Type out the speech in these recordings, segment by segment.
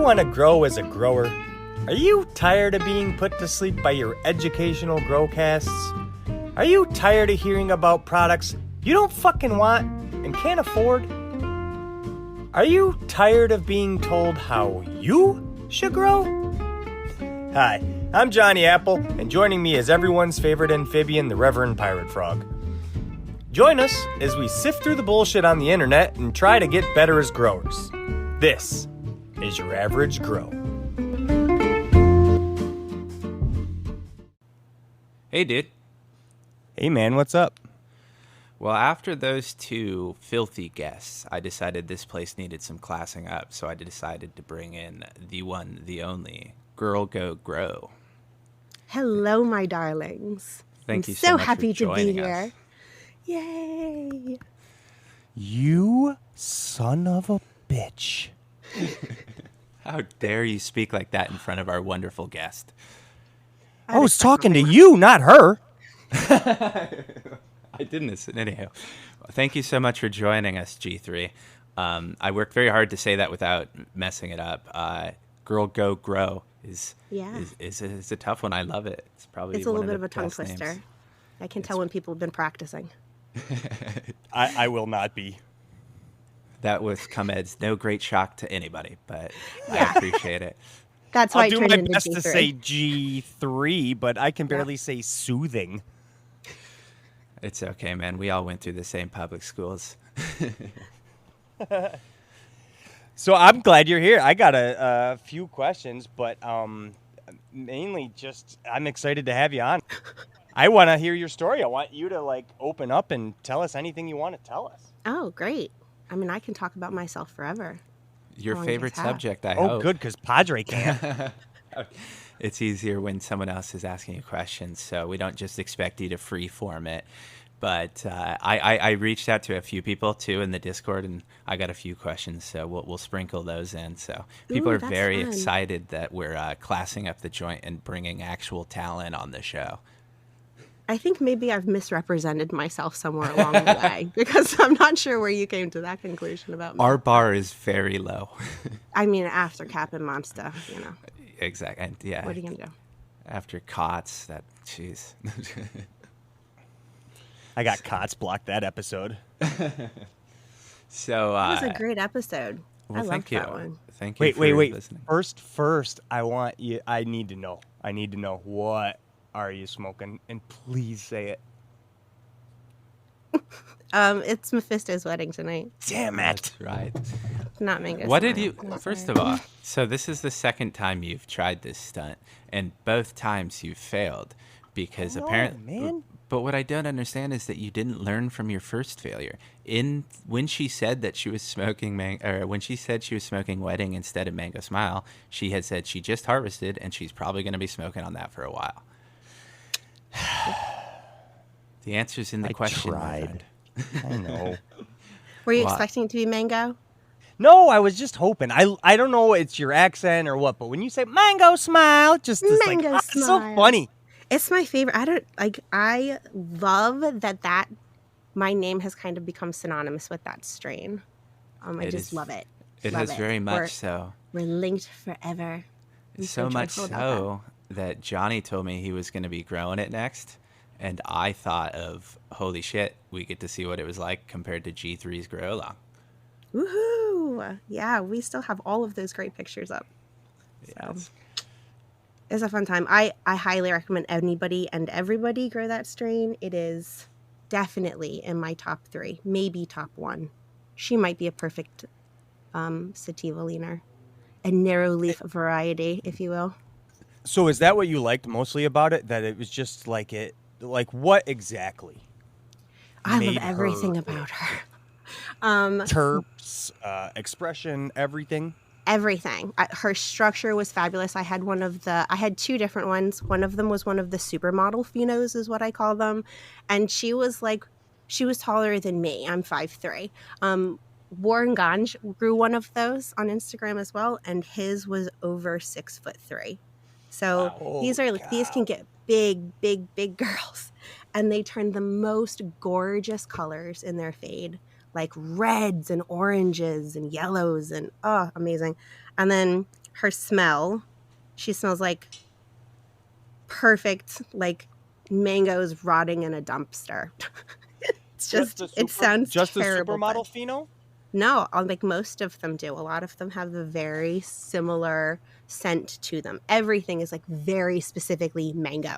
want to grow as a grower? Are you tired of being put to sleep by your educational growcasts? Are you tired of hearing about products you don't fucking want and can't afford? Are you tired of being told how you should grow? Hi, I'm Johnny Apple, and joining me is everyone's favorite amphibian, the Reverend Pirate Frog. Join us as we sift through the bullshit on the internet and try to get better as growers. This is Your Average Grow. Hey, dude. Hey, man, what's up? Well, after those two filthy guests, I decided this place needed some classing up, so I decided to bring in the one, the only, Girl Go Grow. Hello, my darlings. Thank I'm you so much happy for to be joining here. us. Yay! You son of a bitch. How dare you speak like that in front of our wonderful guest? I was talking to you, not her. I didn't. Anyhow, thank you so much for joining us, G3. I worked very hard to say that without messing it up. Girl Go Grow is a tough one. I love it. It's probably It's a one little bit the of a tongue best twister. names. I can tell when people have been practicing. I will not be. That was come as no great shock to anybody, but Yeah. I appreciate it. That's why I'll I do turned my into best G3. to say G3, but I can barely say soothing. It's okay, man. We all went through the same public schools. So I'm glad you're here. I got a few questions, but mainly just I'm excited to have you on. I want to hear your story. I want you to open up and tell us anything you want to tell us. Oh, great. I mean, I can talk about myself forever. Your How long do you favorite guys have? subject, I Oh, hope. good, because Padre can't. It's easier when someone else is asking you questions, so we don't just expect you to free-form it. But I reached out to a few people, too, in the Discord, and I got a few questions, so we'll sprinkle those in. So people Ooh, are that's very fun. excited that we're classing up the joint and bringing actual talent on the show. I think maybe I've misrepresented myself somewhere along the way because I'm not sure where you came to that conclusion about me. Our bar is very low. I mean, after Cap and Monster, you know. Exactly. And yeah. What are you going to do? After COTS, jeez. I got COTS blocked that episode. So It was a great episode. well, I loved thank you. that one. Thank you. Wait. Listening. First, I need to know. What are you smoking? And please say it. It's Mephisto's wedding tonight. Damn it. That's right. Not Mango. What did Smile. you? I'm First sorry. of all, so this is the second time you've tried this stunt, and both times you failed because apparently. man. But what I don't understand is that you didn't learn from your first failure. When she said that she was smoking when she said she was smoking wedding instead of Mango Smile, she had said she just harvested and she's probably going to be smoking on that for a while. The answer's in the question. my tried. friend. I know. Were you Well, expecting it to be mango? No, I was just hoping. I don't know it's your accent or what, but when you say mango smile, it just is Mango it's so smile. funny. It's my favorite. I love that my name has kind of become synonymous with that strain. I It just is- love it. It Love is very much so. We're linked forever. I'm So much joyful about so that Johnny told me he was going to be growing it next. And I thought of, holy shit, we get to see what it was like compared to G3's grow along. that. Woohoo! Yeah, we still have all of those great pictures up. So Yes. it's a fun time. I highly recommend anybody and everybody grow that strain. It is definitely in my top 3, maybe top 1. She might be a perfect sativa leaner. A narrow leaf variety, if you will. So is that what you liked mostly about it? That it was just what exactly? I made love everything her about her. Terps, expression, everything. Everything. Her structure was fabulous. I had 2 different ones. One of them was one of the supermodel phenos, is what I call them. And she was taller than me. I'm 5'3". Warren Ganj grew one of those on Instagram as well, and his was over 6'3". So Wow. these can get big girls, and they turn the most gorgeous colors in their fade, like reds and oranges and yellows, and amazing. And then her smell, she smells like perfect, like mangoes rotting in a dumpster. It's just it sounds just a terrible, but supermodel pheno? no, like most of them do. A lot of them have a very similar scent to them. Everything is like very specifically mango.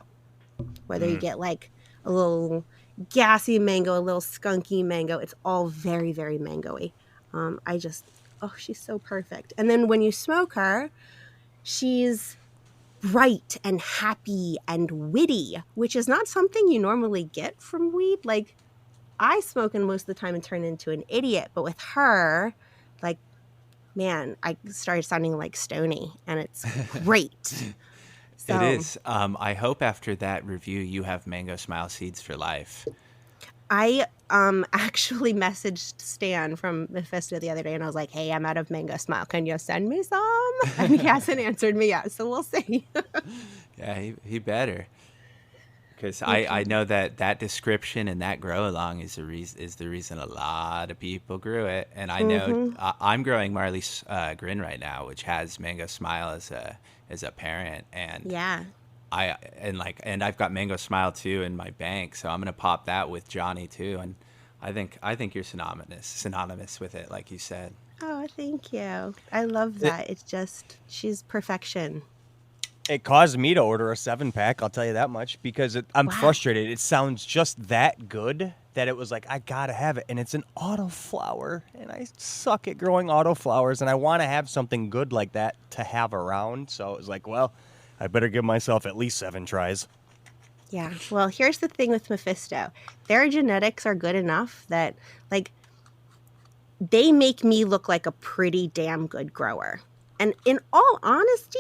Whether you get like a little gassy mango, a little skunky mango, it's all very, very mango-y. Oh, she's so perfect. And then when you smoke her, she's bright and happy and witty, which is not something you normally get from weed. Like, I smoke and most of the time and turn into an idiot, but with her, like, man, I started sounding like Stony, and it's great. So, It is. I hope after that review you have mango smile seeds for life. I actually messaged Stan from Mephisto the other day, and I was like, "Hey, I'm out of mango smile. Can you send me some?" And he hasn't answered me yet, so we'll see. Yeah, he better. Because I know that description and that grow along is the reason a lot of people grew it, and I know I'm growing Marley's Grin right now, which has Mango Smile as a parent, and Yeah. and I've got Mango Smile too in my bank, so I'm gonna pop that with Johnny too, and I think you're synonymous with it, like you said. Oh, thank you. I love that. It's just she's perfection. It caused me to order a 7-pack, I'll tell you that much, because I'm Wow. frustrated. It sounds just that good that it was like, I gotta have it. And it's an autoflower, and I suck at growing autoflowers, and I want to have something good like that to have around. So it was like, well, I better give myself at least 7 tries. Yeah. Well, here's the thing with Mephisto. Their genetics are good enough that, like, they make me look like a pretty damn good grower. And in all honesty,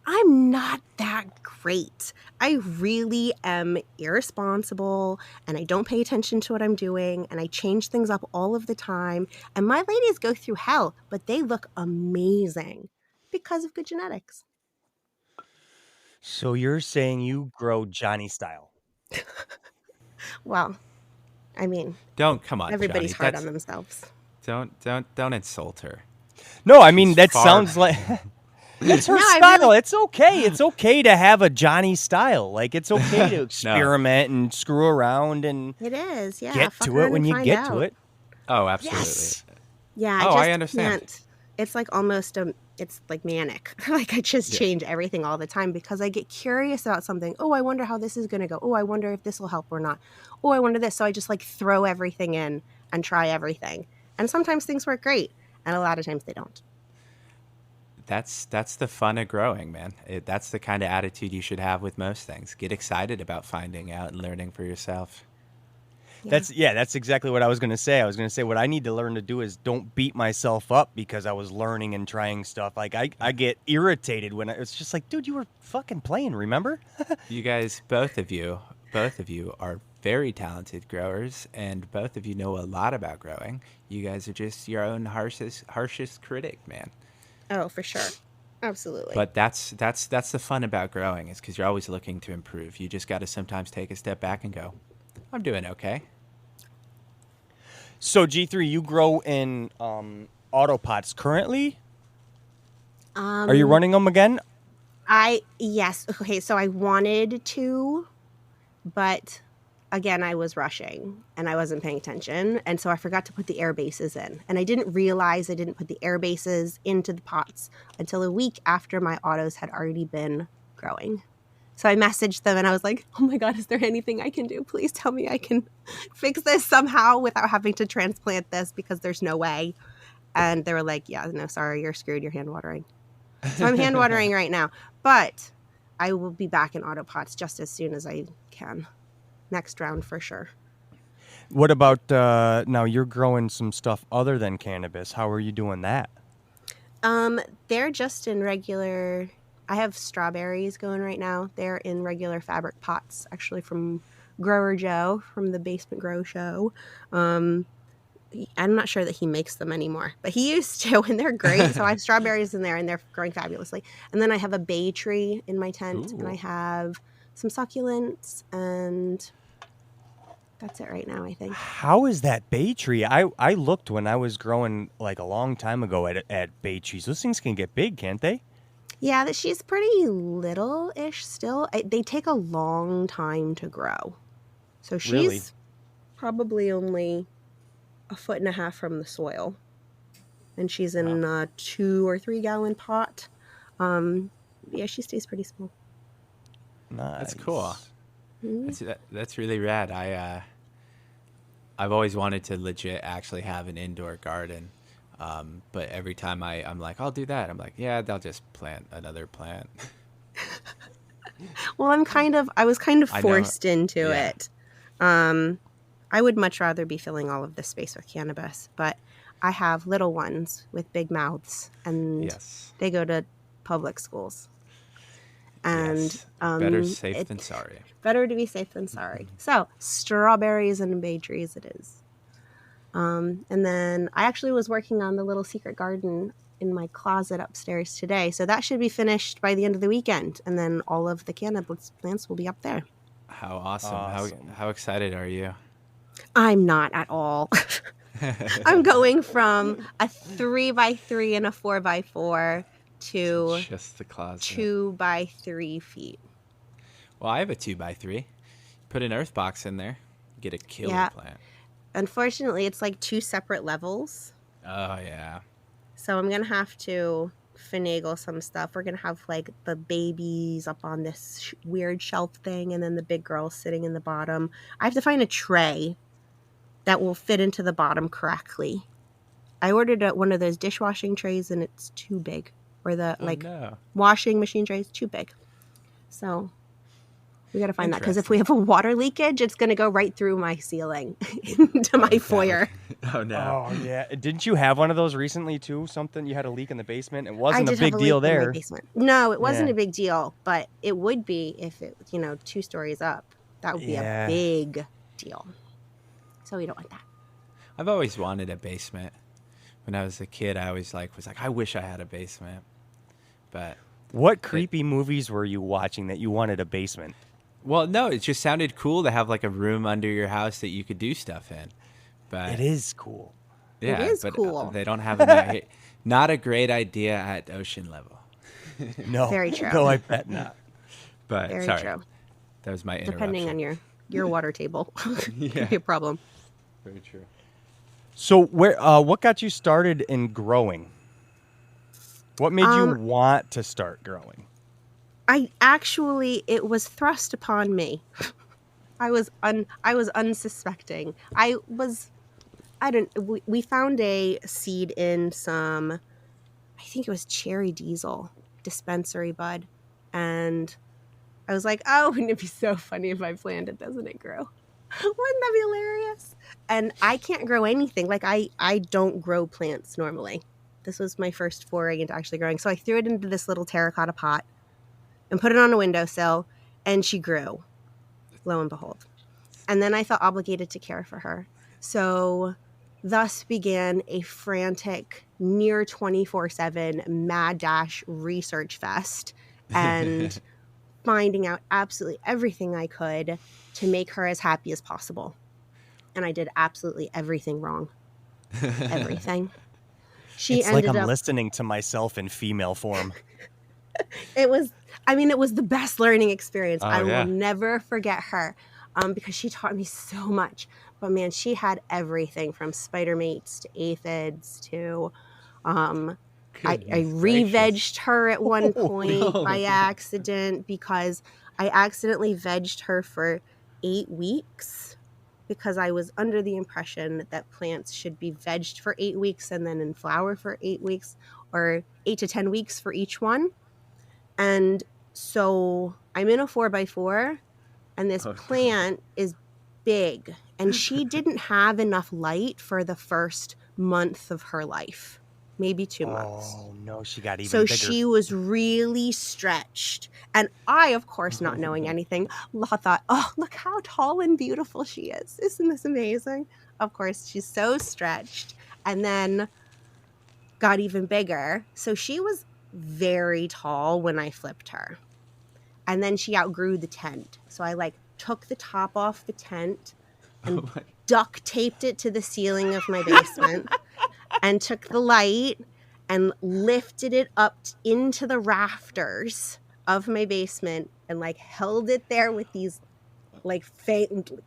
I'm not that great. I really am irresponsible, and I don't pay attention to what I'm doing, and I change things up all of the time. And my ladies go through hell, but they look amazing because of good genetics. So you're saying you grow Johnny style? Well, I mean, Don't come on, everybody's Johnny. hard on themselves. Don't insult her. No, I mean, She's that far- sounds like... It's her No, I style. really- It's okay. It's okay to have a Johnny style. Like, it's okay to experiment and screw around and It is, yeah. get Fuck to around it when and you find get out. to it. Oh, absolutely. Yes. Yeah, Oh, I I just understand. can't. It's like almost it's like manic. Like I just change everything all the time because I get curious about something. Oh, I wonder how this is going to go. Oh, I wonder if this will help or not. Oh, I wonder this. So I just like throw everything in and try everything. And sometimes things work great, and a lot of times they don't. That's the fun of growing, man. That's the kind of attitude you should have with most things. Get excited about finding out and learning for yourself. Yeah. That's exactly what I was going to say. I was going to say what I need to learn to do is don't beat myself up because I was learning and trying stuff. Like I get irritated when it's just like, dude, you were fucking playing, remember? You guys, both of you are very talented growers, and both of you know a lot about growing. You guys are just your own harshest critic, man. Oh, for sure. Absolutely. But that's the fun about growing, is because you're always looking to improve. You just got to sometimes take a step back and go, I'm doing okay. So G3, you grow in autopots currently? Are you running them again? Yes. Okay, so I wanted to, but again, I was rushing and I wasn't paying attention. And so I forgot to put the air bases in. And I didn't realize I didn't put the air bases into the pots until a week after my autos had already been growing. So I messaged them and I was like, oh my God, is there anything I can do? Please tell me I can fix this somehow without having to transplant this because there's no way. And they were like, yeah, no, sorry, you're screwed. You're hand watering. So I'm hand watering right now. But I will be back in autopots just as soon as I can. Next round for sure. What about now you're growing some stuff other than cannabis. How are you doing that? They're just in regular. I have strawberries going right now. They're in regular fabric pots, actually from Grower Joe from the Basement Grow Show. I'm not sure that he makes them anymore, but he used to, and they're great. So I have strawberries in there, and they're growing fabulously. And then I have a bay tree in my tent, and I have some succulents, and that's it right now, I think. How is that bay tree? I looked when I was growing like a long time ago at bay trees. Those things can get big, can't they? Yeah, that she's pretty little-ish still. They take a long time to grow. So Really? she's probably only 1.5 feet from the soil. And she's in a 2 or 3 gallon pot. Yeah, she stays pretty small. Nice. That's cool. Mhm. That's really rad. I've always wanted to legit actually have an indoor garden. But every time I'm like, I'll do that. I'm like, yeah, they'll just plant another plant. Well, I was kind of I know. forced into Yeah. it. I would much rather be filling all of this space with cannabis, but I have little ones with big mouths, and Yes. they go to public schools. And Yes. Better safe than sorry. better to be safe than sorry. So, strawberries and bay trees it is. And then I actually was working on the little secret garden in my closet upstairs today. So that should be finished by the end of the weekend. And then all of the cannabis plants will be up there. How awesome. Awesome. How excited are you? I'm not at all. I'm going from a 3x3 and a 4x4 to Just the closet. 2x3 feet. Well, I have a 2x3. Put an earth box in there. Get a killer Yeah. plant. Unfortunately, it's like 2 separate levels. Oh, yeah. So I'm going to have to finagle some stuff. We're going to have like the babies up on this weird shelf thing, and then the big girls sitting in the bottom. I have to find a tray that will fit into the bottom correctly. I ordered one of those dishwashing trays and it's too big. Or the No. washing machine trays, too big. So we got to find that, because if we have a water leakage, it's going to go right through my ceiling into my foyer. Oh, no. Oh yeah. Didn't you have one of those recently too? Something, you had a leak in the basement. It I wasn't a did big have a deal leak in my there. basement. No, it wasn't Yeah. a big deal, but it would be if it, 2 stories up. That would be Yeah. a big deal. So we don't want that. I've always wanted a basement. When I was a kid, I always was like, I wish I had a basement. But What creepy movies were you watching that you wanted a basement? well, no, it just sounded cool to have like a room under your house that you could do stuff in. But It is cool. yeah, is but cool. they don't have them out here. Not a great idea at ocean level. No. Very true. No, I bet not. But Very sorry, true. that was my interruption. Depending on your water table. Yeah. Could be a problem. Very true. So what got you started in growing? What made you want to start growing? It was thrust upon me. I was unsuspecting. We found a seed in some, I think it was cherry diesel dispensary bud. And I was like, oh, wouldn't it be so funny if I planted this and it grew? Wouldn't that be hilarious? And I can't grow anything. Like I don't grow plants normally. This was my first foray into actually growing. So I threw it into this little terracotta pot and put it on a windowsill, and she grew, lo and behold. And then I felt obligated to care for her. So thus began a frantic, near 24/7 mad dash research fest, and finding out absolutely everything I could to make her as happy as possible. And I did absolutely everything wrong. Everything. She It's like ended I'm up listening to myself in female form. it was the best learning experience. Oh, I yeah. will never forget her, because she taught me so much. But man, she had everything from spider mates to aphids to I Goodness re-vegged her at one point no. by accident, because I accidentally vegged her for 8 weeks, because I was under the impression that plants should be vegged for 8 weeks and then in flower for 8 weeks, or 8 to 10 weeks for each one. And so I'm in a 4x4, and this plant is big, and she didn't have enough light for the first month of her life, maybe 2 months. Oh no, she got even So bigger. she was really stretched. And I, of course, not knowing anything, thought, oh, look how tall and beautiful she is. Isn't this amazing? Of course, she's so stretched. And then got even bigger. So she was very tall when I flipped her. And then she outgrew the tent. So I took the top off the tent and duct taped it to the ceiling of my basement and took the light and lifted it up into the rafters of my basement and like held it there with these like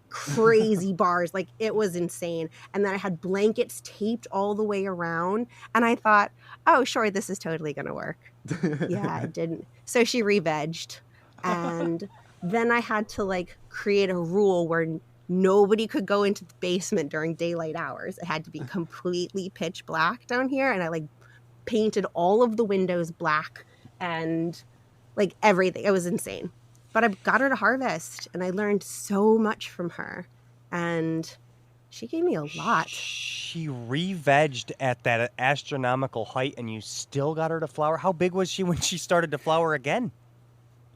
crazy bars. Like it was insane. And then I had blankets taped all the way around. And I thought, oh, sure, this is totally going to work. Yeah, it didn't. So she re-vegged. And then I had to like create a rule where nobody could go into the basement during daylight hours. It had to be completely pitch black down here. And I like painted all of the windows black and like everything. It was insane. But I got her to harvest and I learned so much from her. And she gave me a lot. She re-vegged at that astronomical height and you still got her to flower? How big was she when she started to flower again?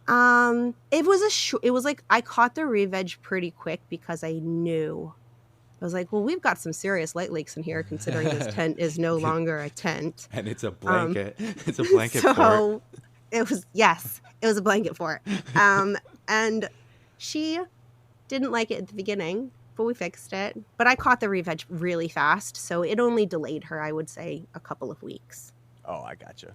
It was like I caught the re-veg pretty quick because I knew. I was like, well, we've got some serious light leaks in here considering this tent is no longer a tent. And it's a blanket. It's a blanket so fort. It was a blanket fort. And she didn't like it at the beginning, but we fixed it. But I caught the re-veg really fast, so it only delayed her, I would say, a couple of weeks. Oh, I gotcha.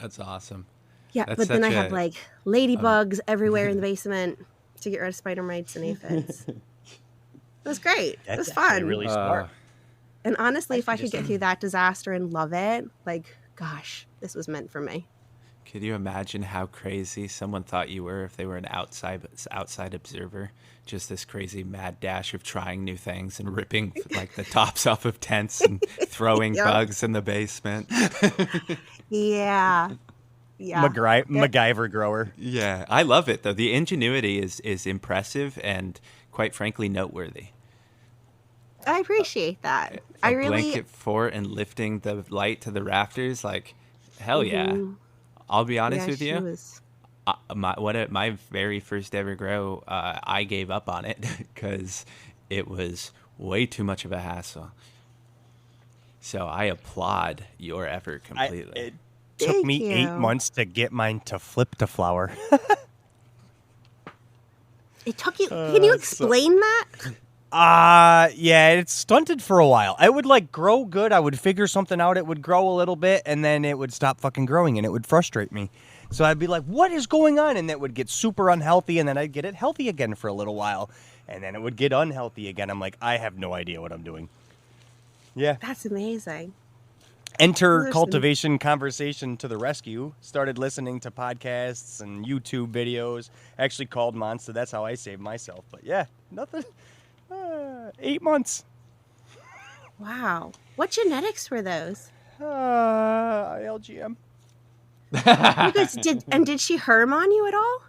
That's awesome. Yeah, That's but then I such have like ladybugs everywhere in the basement to get rid of spider mites and aphids. It was great. It was fun. Really smart. And honestly, if I could get through that disaster and love it, like, gosh, this was meant for me. Could you imagine how crazy someone thought you were if they were an outside observer? Just this crazy mad dash of trying new things and ripping like the tops off of tents and throwing bugs in the basement. Yeah. MacGyver grower. Yeah, I love it though. The ingenuity is impressive and quite frankly noteworthy. I appreciate that. A blanket fort and lifting the light to the rafters, like hell yeah. I'll be honest with you. My very first ever grow, I gave up on it because it was way too much of a hassle. So I applaud your effort completely. It took me 8 months to get mine to flip to flower. It took you. Can you explain that? Yeah, it's stunted for a while. I would like grow good. I would figure something out. It would grow a little bit and then it would stop fucking growing and it would frustrate me. So I'd be like, what is going on? And it would get super unhealthy and then I'd get it healthy again for a little while. And then it would get unhealthy again. I'm like, I have no idea what I'm doing. Yeah. That's amazing. Enter Cultivation Conversation to the rescue. Started listening to podcasts and YouTube videos. Actually called Monster. That's how I saved myself. But yeah, nothing. 8 months. Wow. What genetics were those? LGM. Did she herm on you at all?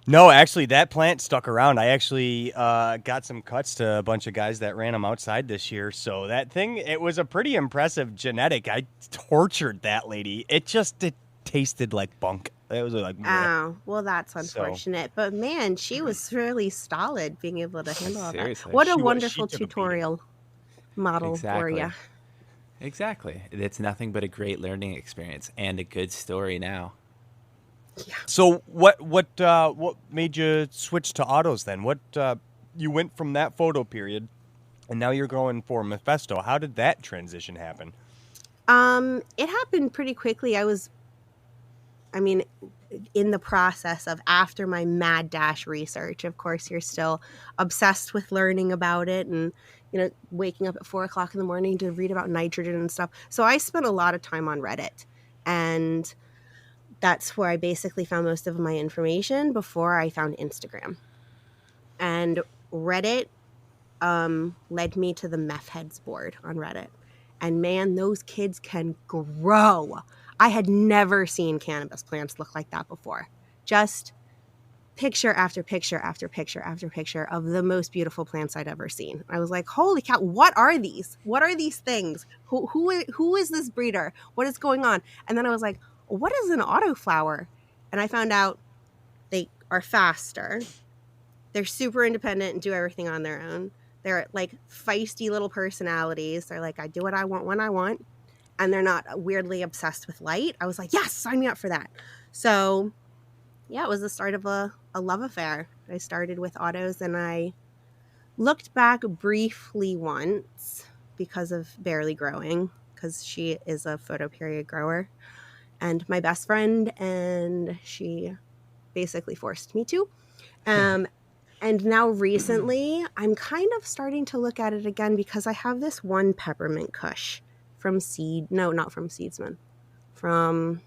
No, actually, that plant stuck around. I actually got some cuts to a bunch of guys that ran them outside this year. So that thing, it was a pretty impressive genetic. I tortured that lady. It tasted like bunk. It was like, oh, well, that's unfortunate. But man, she was really stolid being able to handle all that. What a wonderful tutorial model for you. Exactly. It's nothing but a great learning experience and a good story now. Yeah. So what made you switch to autos then? What you went from that photo period and now you're going for Mephisto. How did that transition happen? It happened pretty quickly. In the process of after my mad dash research, of course, you're still obsessed with learning about it and, waking up at 4:00 in the morning to read about nitrogen and stuff. So I spent a lot of time on Reddit, and that's where I basically found most of my information before I found Instagram. And Reddit led me to the Meth Heads board on Reddit. And man, those kids can grow. I had never seen cannabis plants look like that before. Just picture after picture after picture after picture of the most beautiful plants I'd ever seen. I was like, holy cow, what are these? What are these things? Who is this breeder? What is going on? And then I was like, what is an autoflower? And I found out they are faster. They're super independent and do everything on their own. They're like feisty little personalities. They're like, I do what I want when I want. And they're not weirdly obsessed with light. I was like, yes, sign me up for that. So yeah, it was the start of a love affair. I started with autos and I looked back briefly once because of barely growing, because she is a photoperiod grower and my best friend, and she basically forced me to. And now recently, I'm kind of starting to look at it again because I have this one peppermint kush from not from Seedsman, from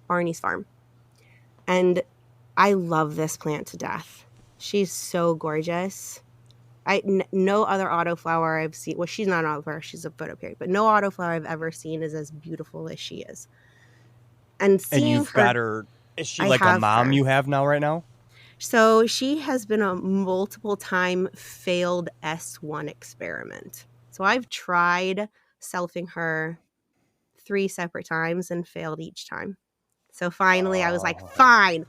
Barney's farm. And I love this plant to death. She's so gorgeous. No other autoflower I've seen. Well, she's not an autoflower. She's a photoperiod. But no autoflower I've ever seen is as beautiful as she is. And seeing you've her, got her. Is she I like a have mom her. you have now right now? So she has been a multiple time failed S1 experiment. So I've tried selfing her 3 separate times and failed each time. So finally I was like, fine,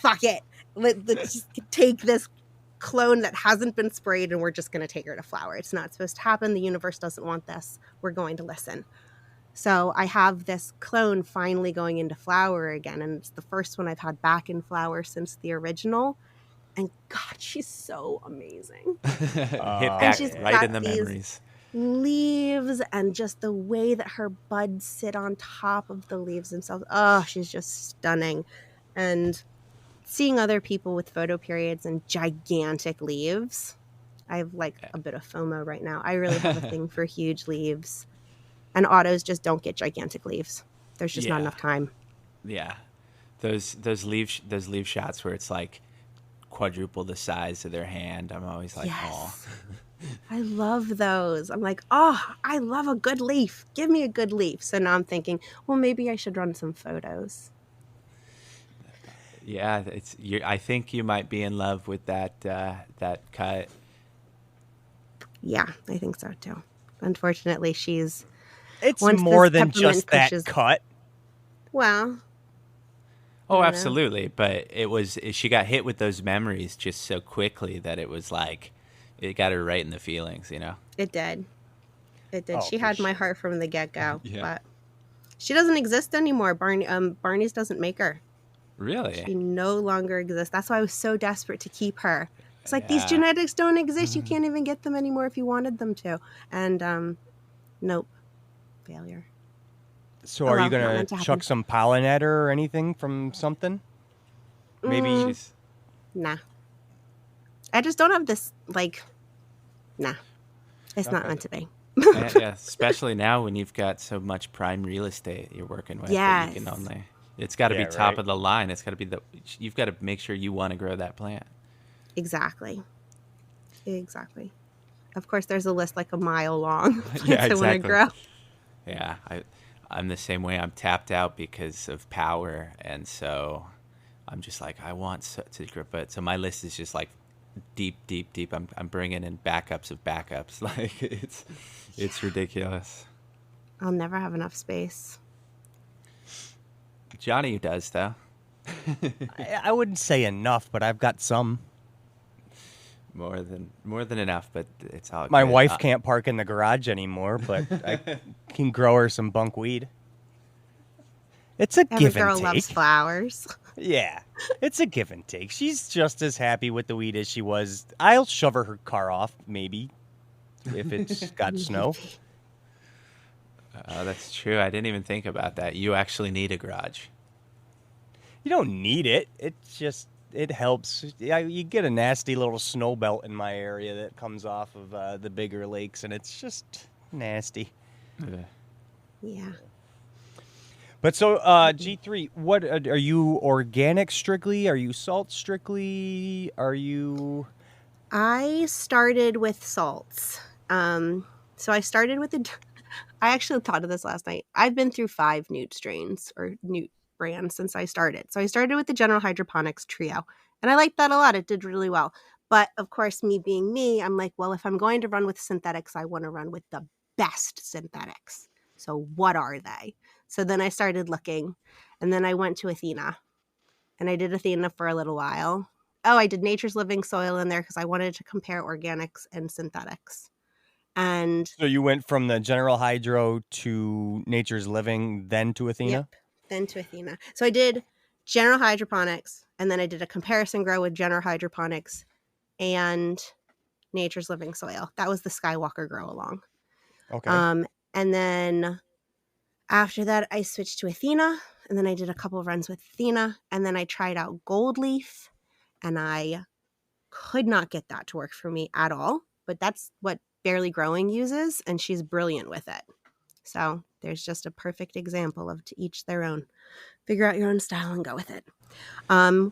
fuck it. Let's just take this clone that hasn't been sprayed and we're just going to take her to flower. It's not supposed to happen. The universe doesn't want this. We're going to listen. So I have this clone finally going into flower again. And it's the first one I've had back in flower since the original. And God, she's so amazing. Hit And back she's right got in the these memories. leaves and just the way that her buds sit on top of the leaves themselves. Oh, she's just stunning. And seeing other people with photoperiods and gigantic leaves, I have like a bit of FOMO right now. I really have a thing for huge leaves. And autos just don't get gigantic leaves. There's just not enough time. Yeah, those leaf shots where it's like quadruple the size of their hand. I'm always like, oh. I love those. I'm like, oh, I love a good leaf. Give me a good leaf. So now I'm thinking, well, maybe I should run some photos. Yeah, I think you might be in love with that cut. Yeah, I think so too. Unfortunately, it's more than just that cut. Well, oh, absolutely. But she got hit with those memories just so quickly that it was like, it got her right in the feelings, you know? It did. Oh, she had my heart from the get-go. Yeah. But she doesn't exist anymore. Barney's doesn't make her. Really? She no longer exists. That's why I was so desperate to keep her. It's like, these genetics don't exist. You can't even get them anymore if you wanted them to. And nope. Failure. So are you going to chuck some pollen at her or anything from something? Maybe nah. I just don't have this, like, nah. It's not meant to be. Yeah, especially now when you've got so much prime real estate you're working with. Yes. You can it's got to be top of the line. It's got to be you've got to make sure you want to grow that plant. Exactly. Of course, there's a list like a mile long. Yeah, exactly. I want to grow. Yeah, I'm the same way. I'm tapped out because of power, and so I'm just like, I want to grow. But so my list is just like deep. I'm bringing in backups of backups. Like it's ridiculous. I'll never have enough space. Johnny does though. I wouldn't say enough, but I've got some. More than enough, but it's all My good. wife can't park in the garage anymore, but I can grow her some bunkweed. It's a give and take. Every girl loves flowers. Yeah, it's a give and take. She's just as happy with the weed as she was. I'll shove her car off, maybe, if it's got snow. Oh, that's true. I didn't even think about that. You actually need a garage. You don't need it. It helps. Yeah, you get a nasty little snow belt in my area that comes off of the bigger lakes, and it's just nasty. Yeah. But so, G3, what are you organic strictly? Are you salt strictly? Are you? I started with salts. So I started with I actually thought of this last night. I've been through 5 newt strains or newt brands since I started. So I started with the General Hydroponics Trio, and I liked that a lot. It did really well. But of course, me being me, I'm like, well, if I'm going to run with synthetics, I want to run with the best synthetics. So what are they? So then I started looking, and then I went to Athena, and I did Athena for a little while. Oh, I did Nature's Living Soil in there because I wanted to compare organics and synthetics. And so you went from the General Hydro to Nature's Living, then to Athena? Yep, then to Athena. So I did General Hydroponics, and then I did a comparison grow with General Hydroponics and Nature's Living Soil. That was the Skywalker grow along. Okay. And then After that, I switched to Athena, and then I did a couple of runs with Athena, and then I tried out Gold Leaf, and I could not get that to work for me at all. But that's what Barely Growing uses, and she's brilliant with it. So there's just a perfect example of to each their own. Figure out your own style and go with it.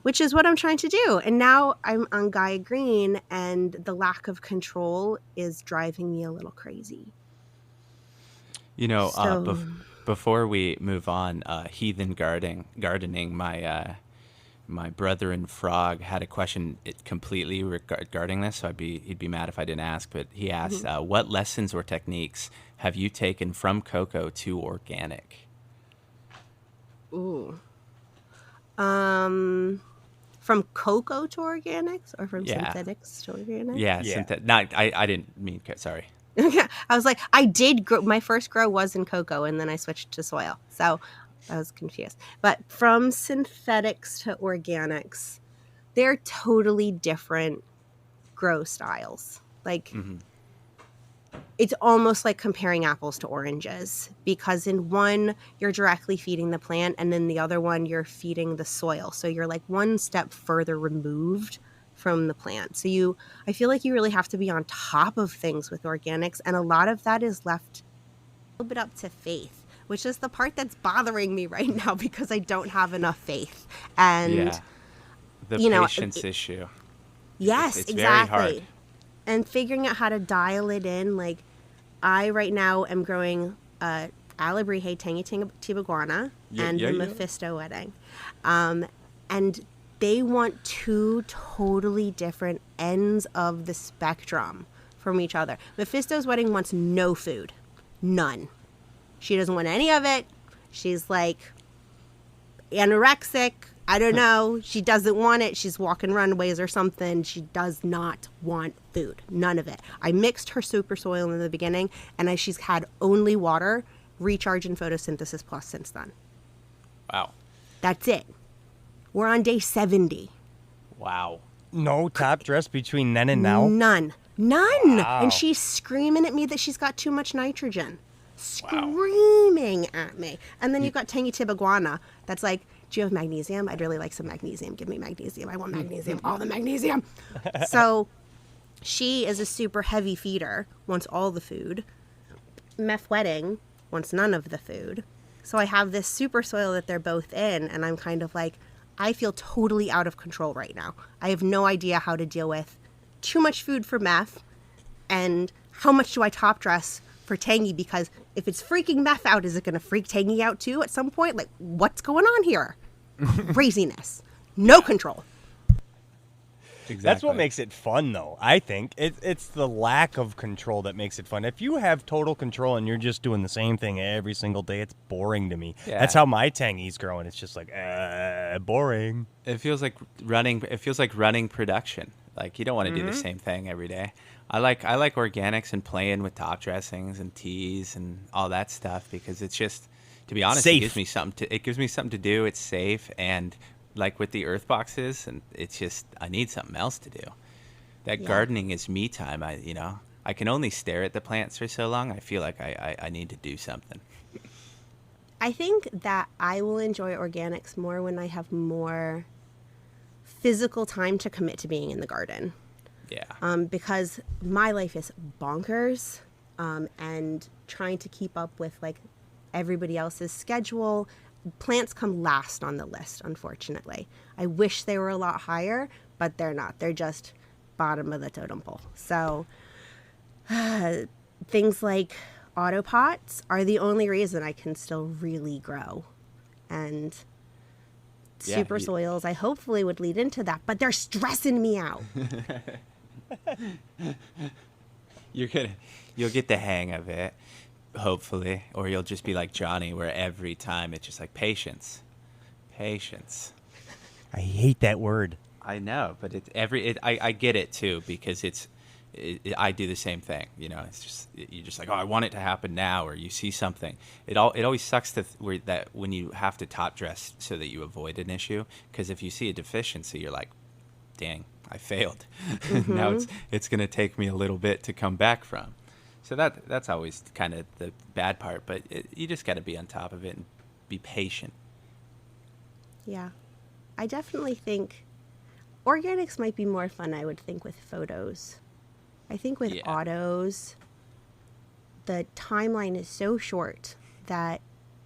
Which is what I'm trying to do. And now I'm on Gaia Green, and the lack of control is driving me a little crazy. You know, So, before we move on, heathen gardening, my brother and Frog had a question completely regarding this, so he'd be mad if I didn't ask. But he asked, what lessons or techniques have you taken from cocoa to organic? ooh. From cocoa to organics, or from synthetics to organics? Yeah. I didn't mean, sorry. Yeah, I was like, I did grow. My first grow was in cocoa, and then I switched to soil. So I was confused. But from synthetics to organics, they're totally different grow styles. Like, it's almost like comparing apples to oranges, because in one, you're directly feeding the plant, and in the other one, you're feeding the soil. So you're like one step further removed from the plant. So I feel like you really have to be on top of things with organics, and a lot of that is left a little bit up to faith, which is the part that's bothering me right now, because I don't have enough faith. And the patience issue. Yes, it's exactly. very hard. And figuring out how to dial it in. Like, I right now am growing Alabrije Tangy Tibaguana and the Mephisto Wedding. And they want two totally different ends of the spectrum from each other. Mephisto's Wedding wants no food. None. She doesn't want any of it. She's like anorexic. I don't know. She doesn't want it. She's walking runways or something. She does not want food. None of it. I mixed her super soil in the beginning, and she's had only water, recharge, and photosynthesis plus since then. Wow. That's it. We're on day 70. Wow. No top dress between then and now? None. Wow. And she's screaming at me that she's got too much nitrogen. Screaming at me. And then you've got Tangy Tibaguana that's like, do you have magnesium? I'd really like some magnesium. Give me magnesium. I want magnesium. All the magnesium. So she is a super heavy feeder, wants all the food. Meph Wedding wants none of the food. So I have this super soil that they're both in, and I'm kind of like, I feel totally out of control right now. I have no idea how to deal with too much food for Meph, and how much do I top dress for Tangy, because if it's freaking Meph out, is it going to freak Tangy out too at some point? Like, what's going on here? Craziness. No control. Exactly. That's what makes it fun, though. I think it's the lack of control that makes it fun. If you have total control and you're just doing the same thing every single day, it's boring to me. Yeah. That's how my Tangy's growing. It's just like boring. It feels like running production. Like, you don't want to do the same thing every day. I like organics and playing with top dressings and teas and all that stuff, because it's just, to be honest, safe. it gives me something to do. It's safe, and like with the earth boxes, and it's just, I need something else to do. That gardening is me time. I can only stare at the plants for so long. I feel like I need to do something. I think that I will enjoy organics more when I have more physical time to commit to being in the garden. Yeah. Because my life is bonkers, and trying to keep up with like everybody else's schedule. Plants come last on the list, unfortunately. I wish they were a lot higher, but they're not. They're just bottom of the totem pole. So things like autopots are the only reason I can still really grow. And super soils, I hopefully would lead into that, but they're stressing me out. You'll get the hang of it, hopefully, or you'll just be like Johnny, where every time it's just like patience. I hate that word. I know, but I get it too, because I do the same thing. It's just, you're just like, oh, I want it to happen now, or you see something. It always sucks that when you have to top dress so that you avoid an issue, because if you see a deficiency, you're like, dang, I failed. Now it's going to take me a little bit to come back from. So that's always kind of the bad part, but you just got to be on top of it and be patient. Yeah. I definitely think organics might be more fun, I would think, with photos. I think with autos, the timeline is so short that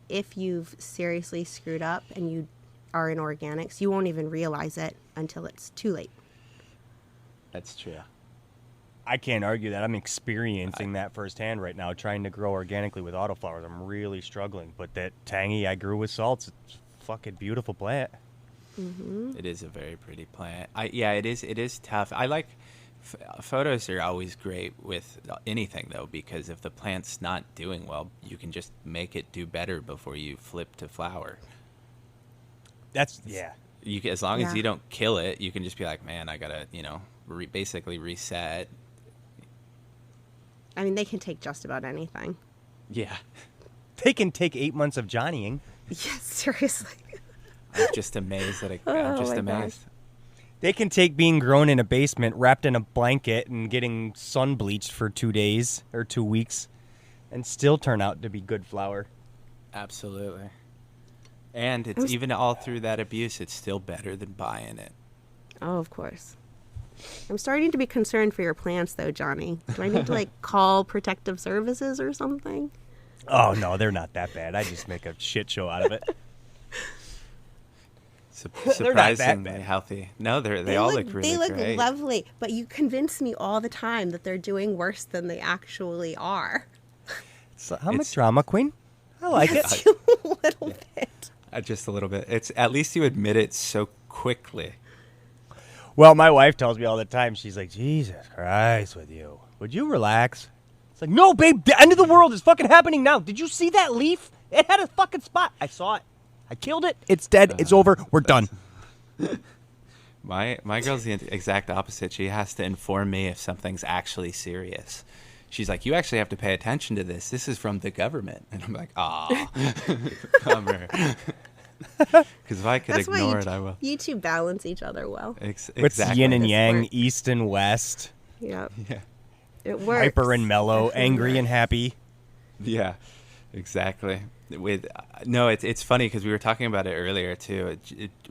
if you've seriously screwed up and you are in organics, you won't even realize it until it's too late. That's true. I can't argue that. I'm experiencing that firsthand right now, trying to grow organically with autoflowers. I'm really struggling, but that tangy I grew with salts, it's a fucking beautiful plant. Mm-hmm. It is a very pretty plant. It is tough. I like photos are always great with anything though, because if the plant's not doing well, you can just make it do better before you flip to flower. That's As long as you don't kill it, you can just be like, man, I gotta basically reset. I mean, they can take just about anything. Yeah. They can take 8 months of Johnnying. Yes, seriously. I'm just amazed that I'm just amazed. They can take being grown in a basement, wrapped in a blanket, and getting sun bleached for 2 days or 2 weeks, and still turn out to be good flower. Absolutely. And it's even all through that abuse, it's still better than buying it. Oh, of course. I'm starting to be concerned for your plants, though, Johnny. Do I need to, call protective services or something? Oh, no, they're not that bad. I just make a shit show out of it. Surprisingly healthy. No, they all look really great. They look lovely, but you convince me all the time that they're doing worse than they actually are. So I'm a drama queen. I like it. A little bit. Just a little bit. It's at least you admit it so quickly. Well, my wife tells me all the time, she's like, Jesus Christ with you. Would you relax? It's like, no, babe, the end of the world is fucking happening now. Did you see that leaf? It had a fucking spot. I saw it. I killed it. It's dead. It's over. We're done. My girl's the exact opposite. She has to inform me if something's actually serious. She's like, you actually have to pay attention to this. This is from the government. And I'm like, bummer. Because if I could ignore it, I will. You two balance each other well. Exactly. It's yin and yang, east and west. Yep. Yeah. It works. Hyper and mellow, angry and happy. Yeah, exactly. It's funny because we were talking about it earlier too.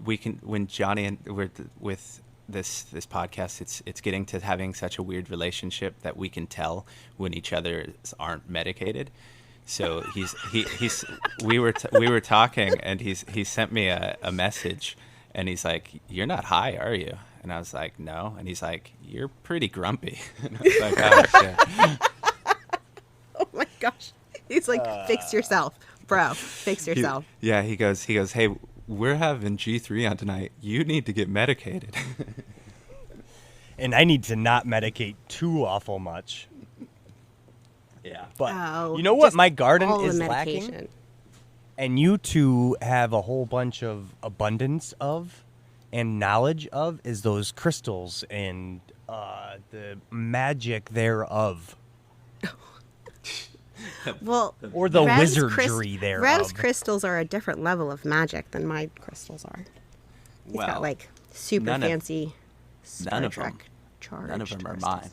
When Johnny and we're with this podcast, it's getting to having such a weird relationship that we can tell when each other aren't medicated. So we were talking, and he sent me a message, and he's like, "You're not high, are you?" And I was like, "No." And he's like, "You're pretty grumpy." And I was like, "Oh shit." Oh my gosh. He's like, fix yourself, bro. Fix yourself. He goes, "Hey, we're having G3 on tonight. You need to get medicated." And I need to not medicate too awful much. Yeah. But you know what my garden is lacking? And you two have a whole bunch of abundance of and knowledge of is those crystals and the magic thereof. Well, or the wizardry thereof. Rev's crystals are a different level of magic than my crystals are. He's got super fancy Star Trek charged. None of them are crystals. mine.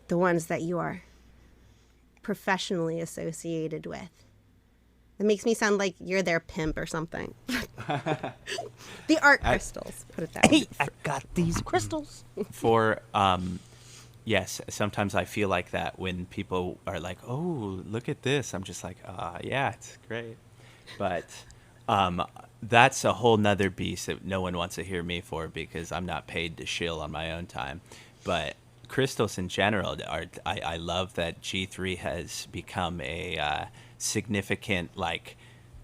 The ones that you are professionally associated with. It makes me sound like you're their pimp or something. The art crystals, put it that way. Hey, I got these crystals. Yes, sometimes I feel like that when people are like, "Oh, look at this." I'm just like, yeah, it's great. But that's a whole nother beast that no one wants to hear me for because I'm not paid to shill on my own time. But crystals in general, I love that G3 has become a significant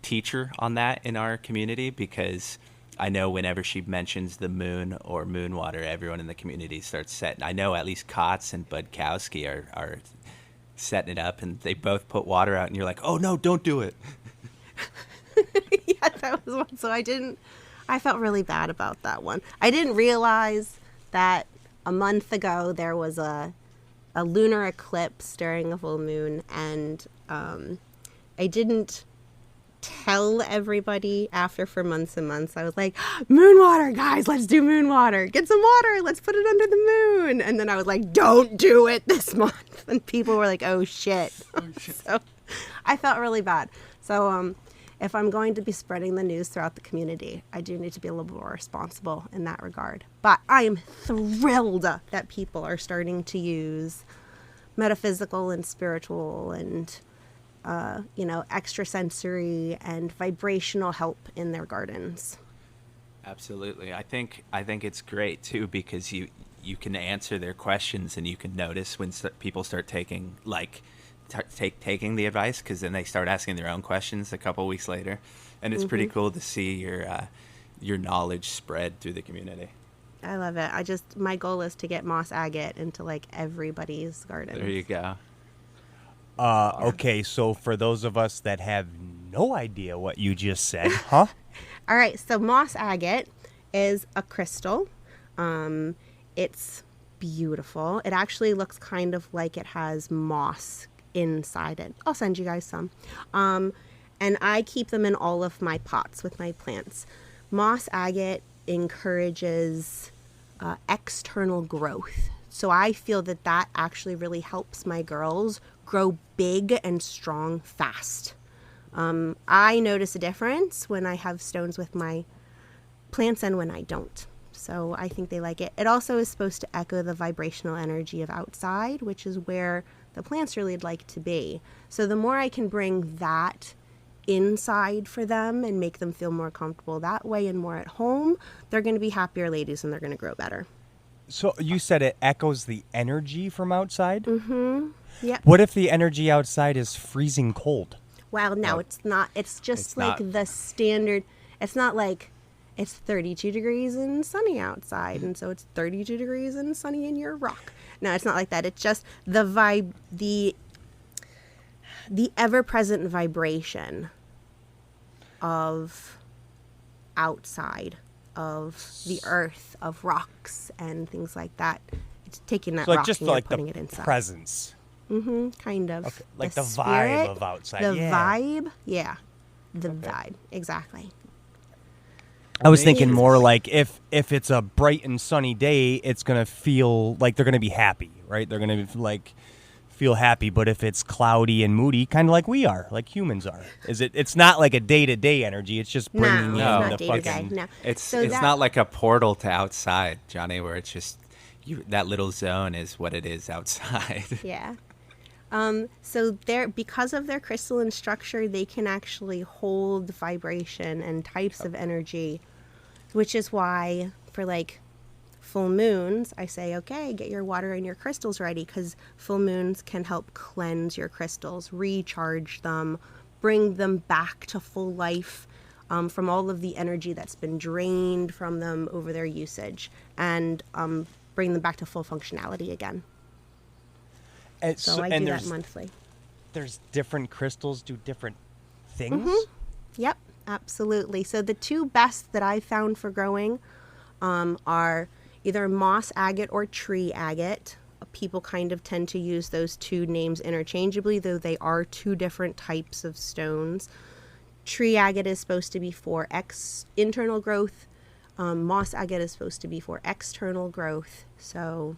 teacher on that in our community, because I know whenever she mentions the moon or moon water, everyone in the community starts setting. I know at least Kotz and Budkowski are setting it up, and they both put water out, and you're like, "Oh no, don't do it." Yeah, that was one. So I felt really bad about that one. I didn't realize that a month ago there was a lunar eclipse during a full moon, and I didn't tell everybody after for months and months. I was like, moon water, guys, let's do moon water. Get some water, let's put it under the moon. And then I was like, don't do it this month. And people were like, oh shit. So I felt really bad. So if I'm going to be spreading the news throughout the community, I do need to be a little more responsible in that regard. But I am thrilled that people are starting to use metaphysical and spiritual and extrasensory and vibrational help in their gardens. Absolutely. I think it's great too, because you can answer their questions, and you can notice when people start taking taking the advice, because then they start asking their own questions a couple weeks later, and it's pretty cool to see your knowledge spread through the community. I love it. My goal is to get moss agate into like everybody's garden. There you go. Okay, so for those of us that have no idea what you just said, huh? All right, so moss agate is a crystal. It's beautiful. It actually looks kind of like it has moss inside it. I'll send you guys some. And I keep them in all of my pots with my plants. Moss agate encourages external growth. So I feel that actually really helps my girls grow big and strong fast. I notice a difference when I have stones with my plants and when I don't. So I think they like it. It also is supposed to echo the vibrational energy of outside, which is where the plants really like to be. So the more I can bring that inside for them and make them feel more comfortable that way and more at home, they're going to be happier ladies and they're going to grow better. So you said it echoes the energy from outside? Mm-hmm. Yep. What if the energy outside is freezing cold? Well, no, it's not. It's just like the standard. It's not like it's 32 degrees and sunny outside, and so it's 32 degrees and sunny in your rock. No, it's not like that. It's just the vibe, the ever-present vibration of outside, of the earth, of rocks and things like that. It's taking that So rock just and you're like putting the it inside. presence. Mm-hmm, kind of. Okay. Like the spirit, vibe of outside. The yeah. vibe, yeah. The vibe, exactly. I was thinking more like if it's a bright and sunny day, it's going to feel like they're going to be happy, right? They're going to like feel happy. But if it's cloudy and moody, kind of like we are, like humans are, it's not like a day-to-day energy. It's just bringing in No, the not day-to-day, fucking... no. It's not like a portal to outside, Johnny, where it's just that little zone is what it is outside. Yeah. So because of their crystalline structure, they can actually hold vibration and types of energy, which is why for like full moons, I say, okay, get your water and your crystals ready, because full moons can help cleanse your crystals, recharge them, bring them back to full life from all of the energy that's been drained from them over their usage, and bring them back to full functionality again. And So I do that monthly. There's different crystals do different things? Yep, absolutely. So the two best that I found for growing are either moss agate or tree agate. People kind of tend to use those two names interchangeably, though they are two different types of stones. Tree agate is supposed to be for internal growth. Moss agate is supposed to be for external growth. So,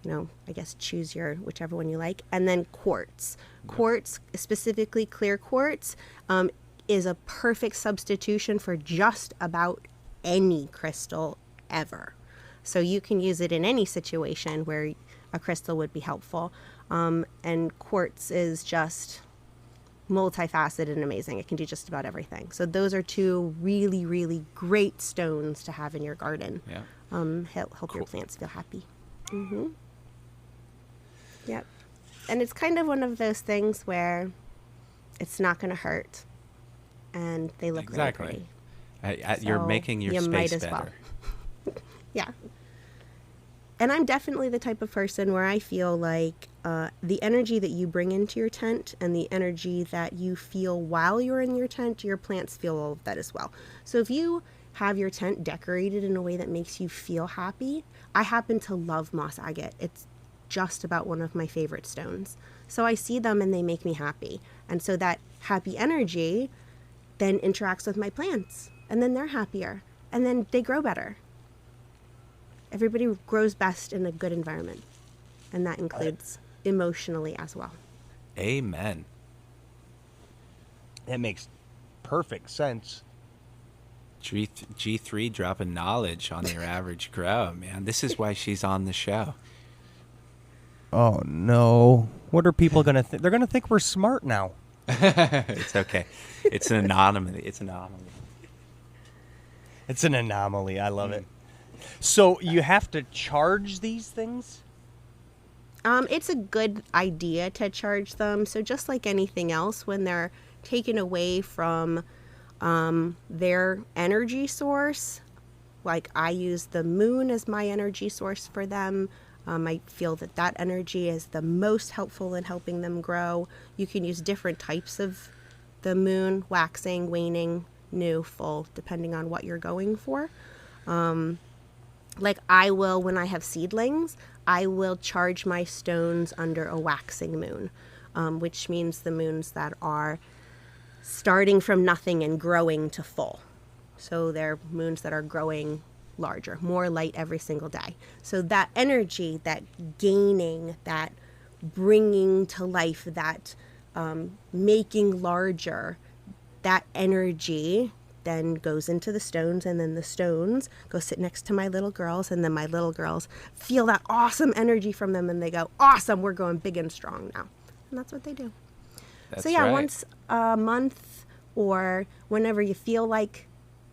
I guess choose whichever one you like. And then quartz. Quartz, specifically clear quartz, is a perfect substitution for just about any crystal ever. So you can use it in any situation where a crystal would be helpful. And quartz is just multifaceted and amazing. It can do just about everything. So those are two really, really great stones to have in your garden. Yeah. Help your plants feel happy. Mm-hmm. Yep. And it's kind of one of those things where it's not going to hurt, and they look really pretty. You're So making your you space might as better. well. Yeah. And I'm definitely the type of person where I feel like the energy that you bring into your tent and the energy that you feel while you're in your tent, your plants feel all of that as well. So if you have your tent decorated in a way that makes you feel happy, I happen to love moss agate. It's just about one of my favorite stones. So I see them and they make me happy. And so that happy energy then interacts with my plants, and then they're happier, and then they grow better. Everybody grows best in a good environment, and that includes emotionally as well. Amen. That makes perfect sense. G3 dropping knowledge on your average grow, man. This is why she's on the show. Oh, no. What are people going to think? They're going to think we're smart now. It's okay. It's an anomaly. It's an anomaly. It's an anomaly. I love it. So you have to charge these things? It's a good idea to charge them. So just like anything else, when they're taken away from their energy source, like I use the moon as my energy source for them. I feel that energy is the most helpful in helping them grow. You can use different types of the moon, waxing, waning, new, full, depending on what you're going for. Like I will, when I have seedlings, I will charge my stones under a waxing moon, which means the moons that are starting from nothing and growing to full. So they're moons that are growing larger, more light every single day. So that energy, that gaining, that bringing to life, that making larger, that energy then goes into the stones, and then the stones go sit next to my little girls, and then my little girls feel that awesome energy from them, and they go, awesome, we're going big and strong now. And that's what they do. That's so yeah, right. once a month or whenever you feel like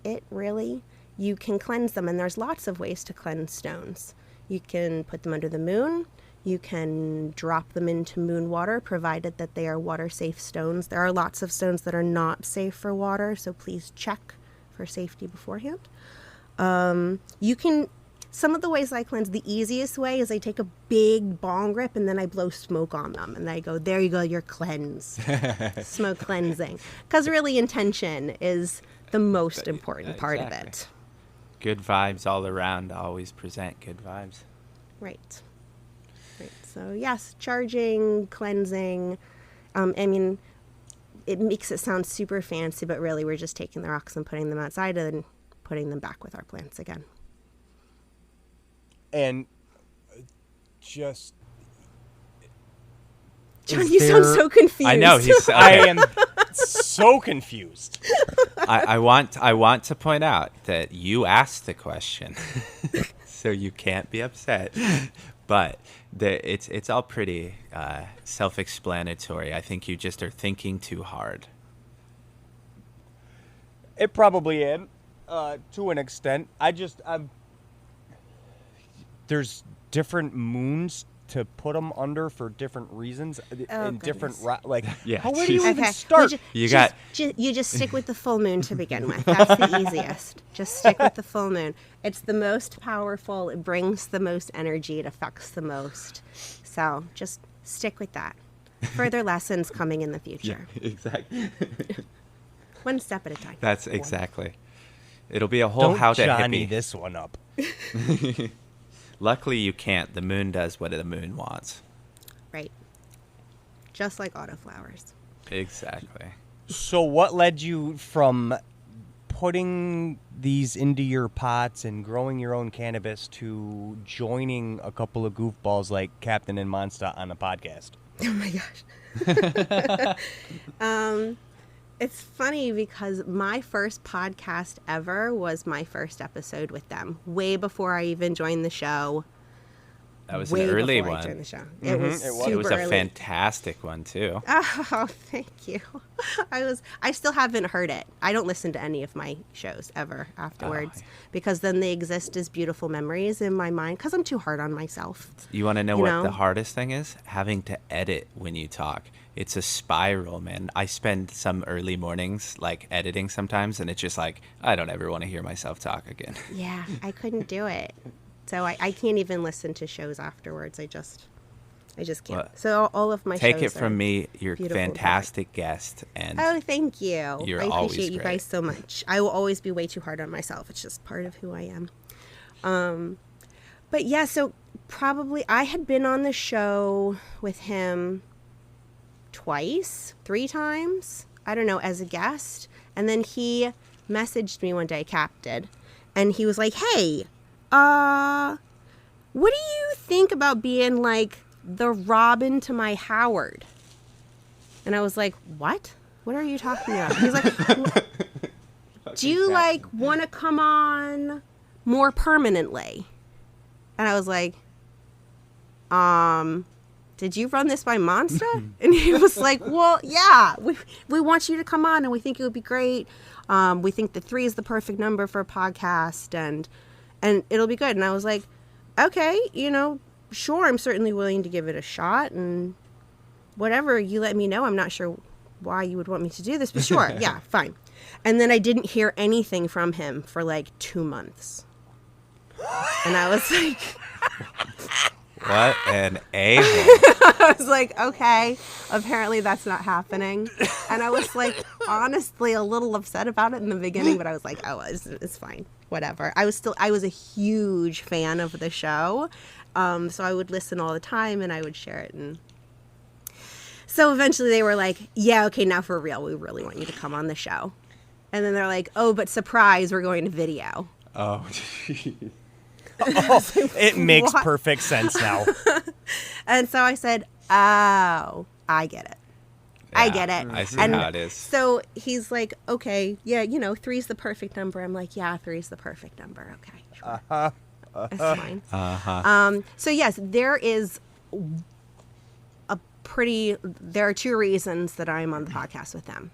it, really, you can cleanse them. And there's lots of ways to cleanse stones. You can put them under the moon. You can drop them into moon water, provided that they are water-safe stones. There are lots of stones that are not safe for water, so please check for safety beforehand. You can, some of the ways I cleanse, the easiest way is I take a big bong rip and then I blow smoke on them. And I go, there you go, you're cleansed. Smoke cleansing. Because really intention is the most important part of it. Good vibes all around. Always present good vibes. Right. So yes, charging, cleansing. I mean, it makes it sound super fancy, but really we're just taking the rocks and putting them outside and then putting them back with our plants again. And just... John, you sound so confused. I know. Okay. I am so confused. I want to point out that you asked the question, so you can't be upset. But it's all pretty self-explanatory. I think you just are thinking too hard. It probably am, to an extent. There's different moons to put them under for different reasons and different Yeah, where do you even Okay, start? you just stick with the full moon to begin with. That's the easiest. Just stick with the full moon. It's the most powerful. It brings the most energy. It affects the most. So just stick with that. Further lessons coming in the future. Yeah, exactly. One step at a time. That's exactly. It'll be a whole how to Johnny hippie. this one up. Luckily, you can't. The moon does what the moon wants. Right. Just like autoflowers. Exactly. So what led you from putting these into your pots and growing your own cannabis to joining a couple of goofballs like Captain and Monsta on a podcast? Oh my gosh. It's funny because my first podcast ever was my first episode with them, way before I even joined the show. That was way an early before one. I joined the show. Mm-hmm. It was super It was a early. fantastic one too. Oh, thank you. I still haven't heard it. I don't listen to any of my shows ever afterwards because then they exist as beautiful memories in my mind because I'm too hard on myself. You want to know what the hardest thing is? Having to edit when you talk. It's a spiral, man. I spend some early mornings like editing sometimes, and it's just like I don't ever want to hear myself talk again. Yeah, I couldn't do it. So I can't even listen to shows afterwards. I just can't. Well, so all of my Take shows it from are me, you're a beautiful and fantastic guest, and Oh, thank you. You're I always appreciate you great. guys so much. I will always be way too hard on myself. It's just part of who I am. But yeah, so probably I had been on the show with him twice, 3 times. I don't know, as a guest. And then he messaged me one day, Cap did, and he was like, hey, what do you think about being like the Robin to my Howard? And I was like, what? What are you talking about? He's like, do you like want to come on more permanently? And I was like, did you run this by Monster? And he was like, well, yeah, we want you to come on and we think it would be great. We think that 3 is the perfect number for a podcast and it'll be good. And I was like, okay, sure, I'm certainly willing to give it a shot and whatever, you let me know. I'm not sure why you would want me to do this, but sure, yeah, fine. And then I didn't hear anything from him for like 2 months. And I was like... What an a-hole. I was like, okay, apparently that's not happening. And I was like, honestly, a little upset about it in the beginning, but I was like, oh, it's fine, whatever. I was a huge fan of the show, so I would listen all the time and I would share it. And so eventually they were like, yeah, okay, now for real, we really want you to come on the show. And then they're like, oh, but surprise, we're going to video. Oh, it makes perfect sense now. And so I said, oh, I get it. yeah, I get it. I see And how it is. so he's like, okay, yeah, 3's the perfect number. I'm like, yeah, 3's the perfect number. Okay, sure. That's fine. So yes, there are 2 reasons that I'm on the podcast with them.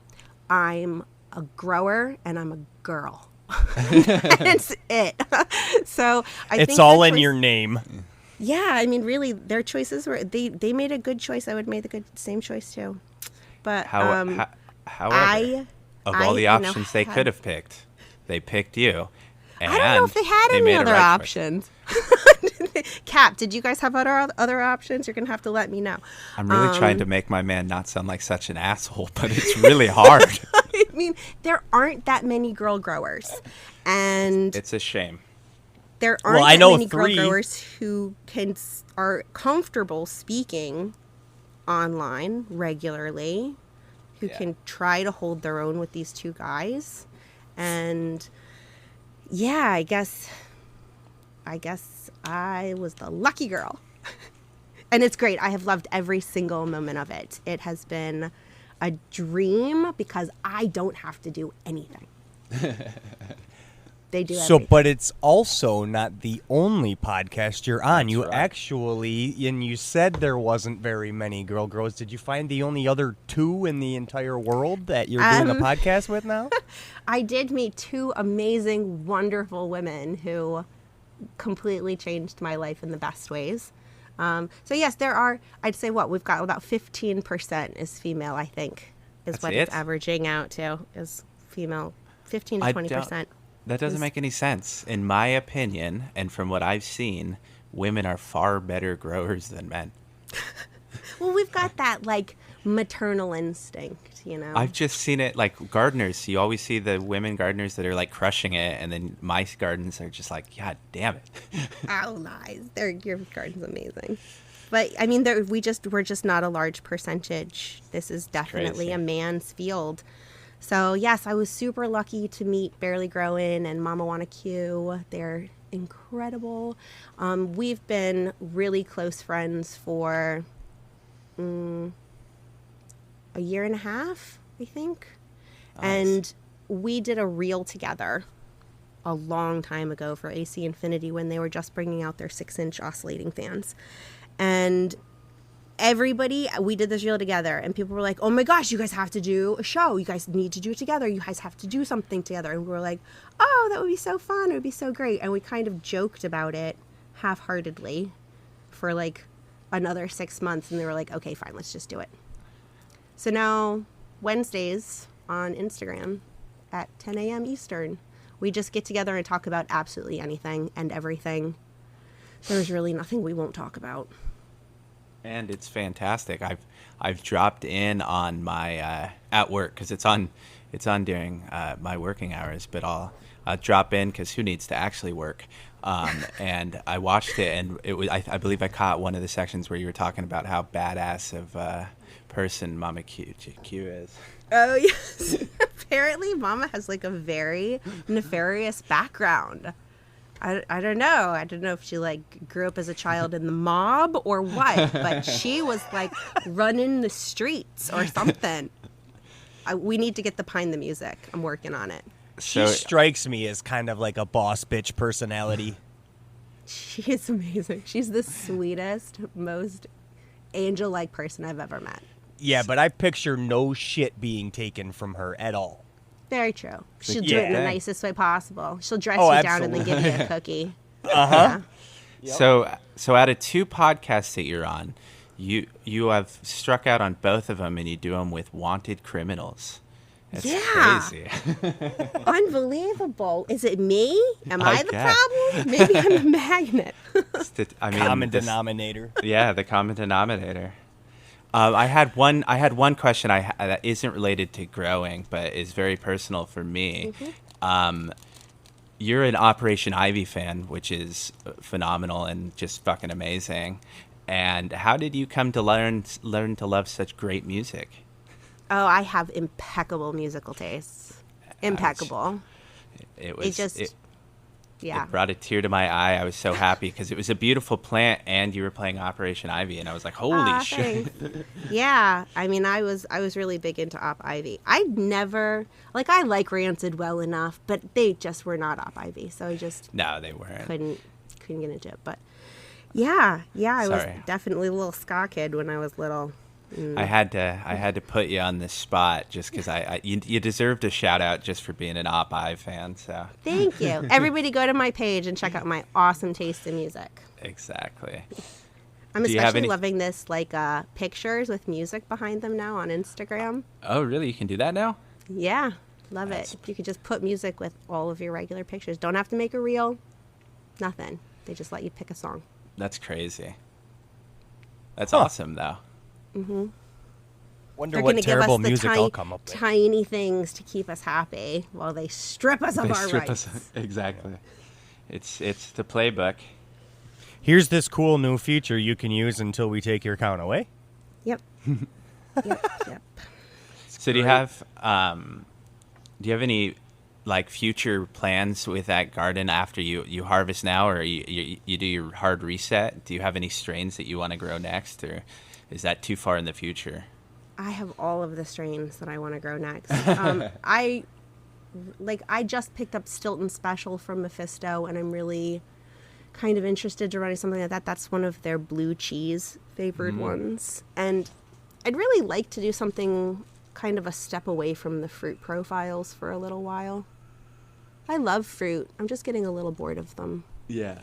I'm a grower and I'm a girl. That's it. So I think it's all in your name. Yeah, I mean, really, their choices were they made a good choice. I would make the same choice too. But However, of all the options they could have picked, they picked you. And I don't know if they had any other options. Cap, did you guys have other options? You're gonna have to let me know. I'm really trying to make my man not sound like such an asshole, but it's really hard. I mean, there aren't that many girl growers, and It's a shame. there aren't I that know many girl 3. growers who are comfortable speaking online regularly, who Yeah. can try to hold their own with these 2 guys. And yeah, I guess I was the lucky girl. And it's great. I have loved every single moment of it. It has been a dream because I don't have to do anything. They do everything. But it's also not the only podcast you're on. You right. actually, and you said there wasn't very many girl grows. Did you find the only other 2 in the entire world that you're doing a podcast with now? I did meet 2 amazing, wonderful women who completely changed my life in the best ways. So yes, there are, I'd say we've got about 15% is female, I think, is That's what it? it's averaging out to, is female, 15 to 20%. That doesn't make any sense. In my opinion, and from what I've seen, women are far better growers than men. Well, we've got that, like, maternal instinct, I've just seen it like gardeners. You always see the women gardeners that are like crushing it, and then my gardens are just like, God damn it. Oh, lies. Your garden's amazing. But, I mean, we're just not a large percentage. This is definitely Crazy. a man's field. So, yes, I was super lucky to meet Barely Growin' and Mama Wanna Q. They're incredible. We've been really close friends for a year and a half, I think. Nice. And we did a reel together a long time ago for AC Infinity when they were just bringing out their 6-inch oscillating fans. And we did this reel together, and people were like, oh my gosh, you guys have to do a show. You guys need to do it together. You guys have to do something together. And we were like, oh, that would be so fun. It would be so great. And we kind of joked about it half-heartedly for like another 6 months. And they were like, okay, fine, let's just do it. So now Wednesdays on Instagram at 10 a.m. Eastern, we just get together and talk about absolutely anything and everything. There's really nothing we won't talk about. And it's fantastic. I've dropped in on my at work because it's on during my working hours, but I'll drop in because who needs to actually work? And I watched it, and it was I believe I caught one of the sections where you were talking about how badass of person Mama Q is. Oh, yes. Apparently, Mama has like a very nefarious background. I don't know. I don't know if she like grew up as a child in the mob or what, but she was like running the streets or something. We need to get behind the music. I'm working on it. She strikes me as kind of like a boss bitch personality. She is amazing. She's the sweetest, most angel-like person I've ever met. Yeah, but I picture no shit being taken from her at all. Very true. She'll do it in the nicest way possible. She'll dress you down and then give you a cookie. Uh-huh. Yeah. So out of 2 podcasts that you're on, you have struck out on both of them, and you do them with wanted criminals. That's crazy. Unbelievable. Is it me? Am I the guess. problem? Maybe I'm a magnet. Common denominator. Yeah, the common denominator. I had one question that isn't related to growing, but is very personal for me. Mm-hmm. You're an Operation Ivy fan, which is phenomenal and just fucking amazing. And how did you come to learn to love such great music? Oh, I have impeccable musical tastes. Impeccable. It brought a tear to my eye. I was so happy because it was a beautiful plant, and you were playing Operation Ivy, and I was like, "Holy shit!" Yeah, I mean, I was really big into Op Ivy. I like Rancid well enough, but they just were not Op Ivy, so I just they weren't. Couldn't get into it. But yeah, I was definitely a little ska kid when I was little. I had to put you on the spot just because you deserved a shout out just for being an Op Ivy fan. So thank you. Everybody go to my page and check out my awesome taste in music. Exactly. I'm especially loving this pictures with music behind them now on Instagram. Oh, really? You can do that now? Yeah, love it. You can just put music with all of your regular pictures. Don't have to make a reel. Nothing. They just let you pick a song. That's crazy. That's awesome, though. Mm-hmm. Wonder what terrible music I'll come up with. Tiny things to keep us happy while they strip us of our rights. Exactly. It's the playbook. Here's this cool new feature you can use until we take your account away. Yep. Yep. So do you have any like future plans with that garden after you harvest now, or you do your hard reset? Do you have any strains that you want to grow next, or is that too far in the future? I have all of the strains that I want to grow next. I just picked up Stilton Special from Mephisto, and I'm really kind of interested to running something like that. That's one of their blue cheese favored ones. And I'd really like to do something kind of a step away from the fruit profiles for a little while. I love fruit. I'm just getting a little bored of them. Yeah.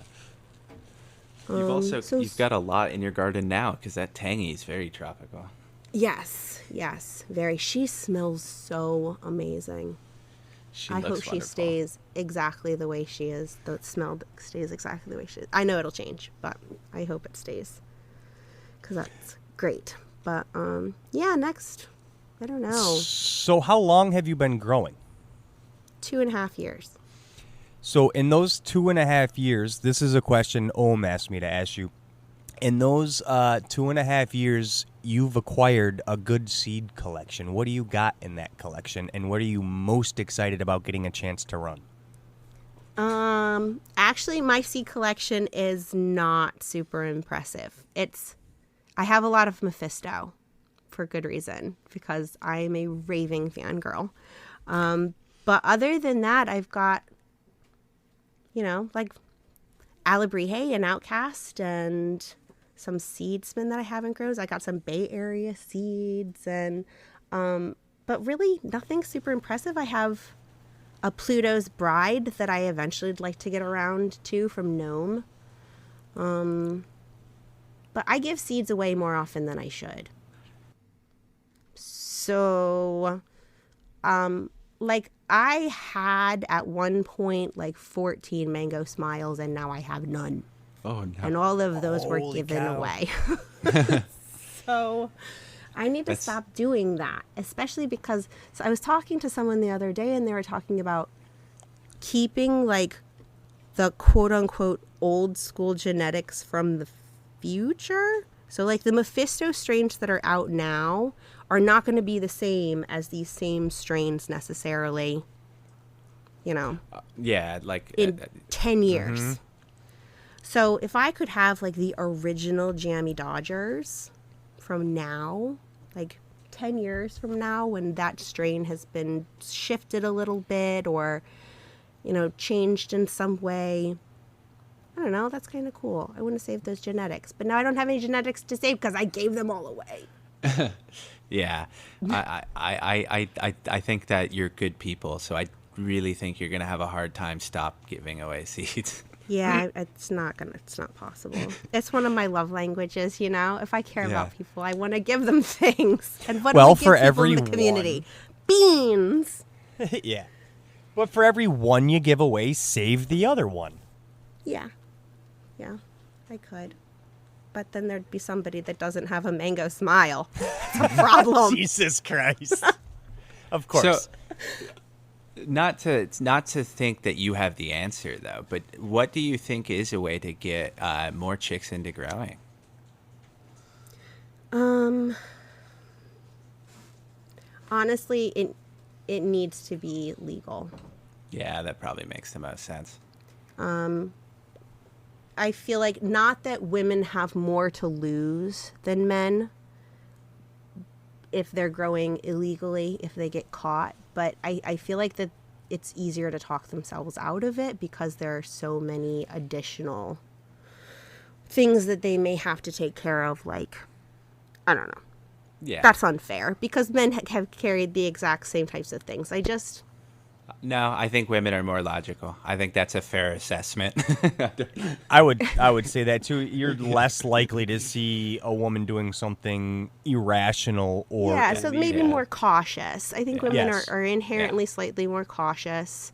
You've got a lot in your garden now because that tangy is very tropical. Yes, very. She smells so amazing. I hope she stays exactly the way she is. The smell stays exactly the way she is. I know it'll change, but I hope it stays because that's great. But next, I don't know. So how long have you been growing? 2.5 years. So in those 2.5 years, this is a question Ohm asked me to ask you. In those 2.5 years, you've acquired a good seed collection. What do you got in that collection, and what are you most excited about getting a chance to run? Actually, my seed collection is not super impressive. I have a lot of Mephisto for good reason, because I'm a raving fangirl. But other than that, I've got, like Alabrije and Outcast and some seedsmen that I haven't grown. I got some Bay Area seeds and, but really nothing super impressive. I have a Pluto's Bride that I eventually would like to get around to from Gnome. But I give seeds away more often than I should. So, I had at one point 14 Mango Smiles, and now I have none. Oh, no. And all of those were given away. So I need to stop doing that, especially because I was talking to someone the other day, and they were talking about keeping the quote unquote old school genetics from the future. So like the Mephisto strains that are out now are not going to be the same as these same strains necessarily, you know, Yeah, like in 10 years. Mm-hmm. So if I could have like the original Jammy Dodgers from now, like 10 years from now, when that strain has been shifted a little bit or, you know, changed in some way, I don't know, that's kind of cool. I want to save those genetics, but now I don't have any genetics to save because I gave them all away. yeah. I think that you're good people, so I really think you're gonna have a hard time stop giving away seeds. Yeah, it's not possible. It's one of my love languages, you know. If I care Yeah. about people, I want to give them things. And what Well, do I for give people in every the community? one. Beans. Yeah. But for every one you give away, save the other one. Yeah, I could. But then there'd be somebody that doesn't have a mango smile. It's a problem. Jesus Christ. Of course. So, not to think that you have the answer though, but what do you think is a way to get more chicks into growing? Honestly, it needs to be legal. Yeah, that probably makes the most sense. I feel like not that women have more to lose than men if they're growing illegally, if they get caught, but I feel like that it's easier to talk themselves out of it because there are so many additional things that they may have to take care of, like, I don't know. Yeah. That's unfair because men have carried the exact same types of things. No, I think women are more logical. I think that's a fair assessment. I would say that too. You're less likely to see a woman doing something irrational or yeah, so maybe Yeah. more cautious. I think women Yes. are inherently slightly more cautious.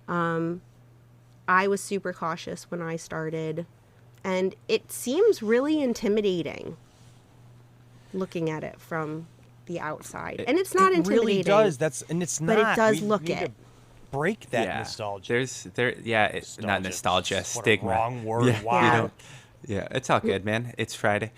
I was super cautious when I started, and it seems really intimidating looking at it from the outside. And it's not it intimidating. really does. It's but not. it does We look need it. to break that Yeah. nostalgia. It's not nostalgia, What stigma. a wrong word. Yeah. Wow. Yeah. You don't- yeah, it's all good, man. It's Friday.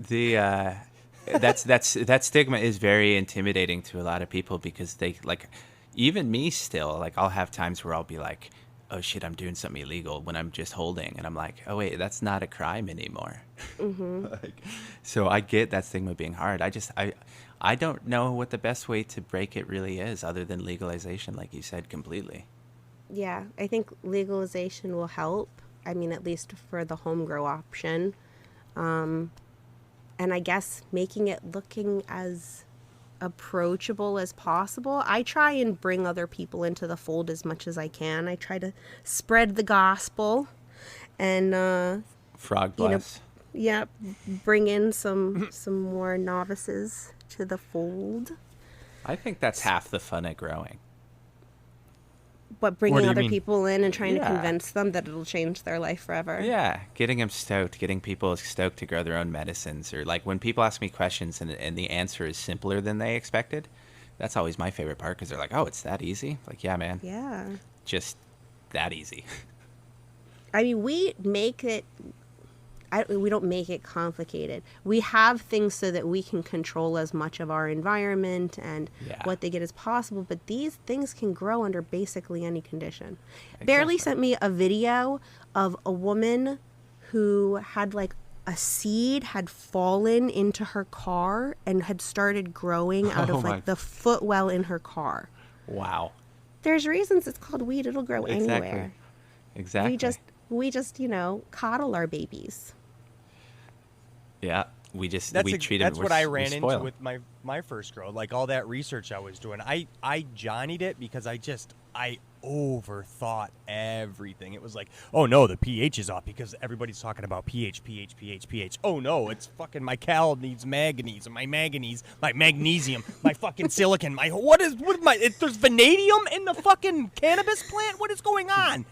That stigma is very intimidating to a lot of people because they like, even me still, like I'll have times where I'll be like, oh shit, I'm doing something illegal when I'm just holding, and I'm like, oh wait, that's not a crime anymore. So I get that stigma being hard. I don't know what the best way to break it really is other than legalization, like you said, completely. Yeah, I think legalization will help. I mean, at least for the home grow option. And I guess making it looking as approachable as possible. I try and bring other people into the fold as much as I can. I try to spread the gospel and Frog You know, bless. yeah, bring in some more novices to the fold. I think that's half the fun of growing. But What bringing do you other mean? people in and trying to Yeah. convince them that it'll change their life forever. Yeah, getting them stoked, getting people stoked to grow their own medicines, or like when people ask me questions and the answer is simpler than they expected. That's always my favorite part because they're like, "Oh, it's that easy." Like, yeah, man, Yeah. just that easy. I mean, we make it. We don't make it complicated. We have things so that we can control as much of our environment and Yeah. what they get as possible. But these things can grow under basically any condition. Barely sent me a video of a woman who had like a seed had fallen into her car and had started growing out Oh of my- like the footwell in her car. Wow. There's reasons it's called weed. It'll grow anywhere. Exactly. We just, coddle our babies. Yeah. We treat them. That's what I ran spoil into 'em. with my first grow. Like all that research I was doing, I Johnnied it because I overthought everything. It was like, oh no, the pH is off because everybody's talking about pH. Oh no, it's fucking my cal needs manganese, and my manganese, my magnesium, my fucking silicon, there's vanadium in the fucking cannabis plant? What is going on?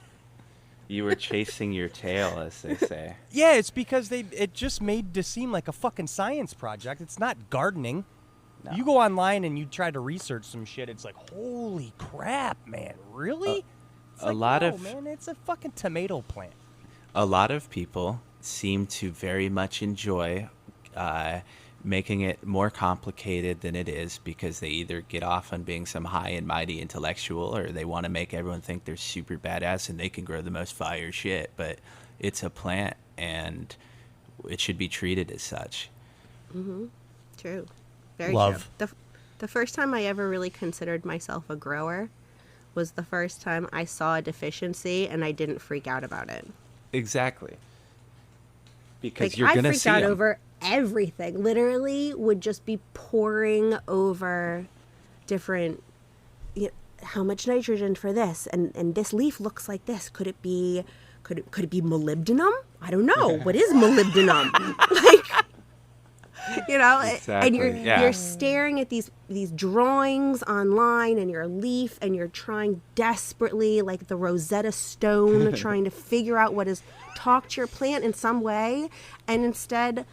You were chasing your tail, as they say. Yeah, it's because it just made to seem like a fucking science project. It's not gardening. No. You go online and you try to research some shit. It's like, holy crap, man! Really? It's a like, lot no, of- man. It's a fucking tomato plant. A lot of people seem to very much enjoy making it more complicated than it is, because they either get off on being some high and mighty intellectual, or they want to make everyone think they're super badass and they can grow the most fire shit. But it's a plant, and it should be treated as such. Mm-hmm. True. Very Love. true. The first time I ever really considered myself a grower was the first time I saw a deficiency and I didn't freak out about it. Exactly. Because Like, you're going to see I freaked out 'em. over everything. Literally would just be poring over different, how much nitrogen for this, and this leaf looks like this. Could it be molybdenum? I don't know. What is molybdenum? Like, Exactly, and yeah. you're staring at these drawings online, and your leaf, and you're trying desperately, like the Rosetta Stone, trying to figure out what is, talk to your plant in some way. And instead,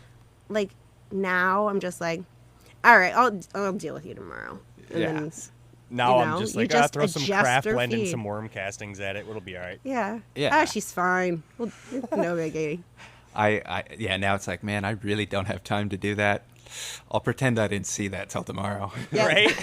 like, now I'm just like, all right, I'll deal with you tomorrow. And Yeah. then, Now I'm just you like, just throw some adjust craft her blend and feed. some worm castings at it. It'll be all right. yeah. Yeah. Oh, she's fine. Well, no biggie. Now it's like, man, I really don't have time to do that. I'll pretend I didn't see that till tomorrow. Yeah. Right?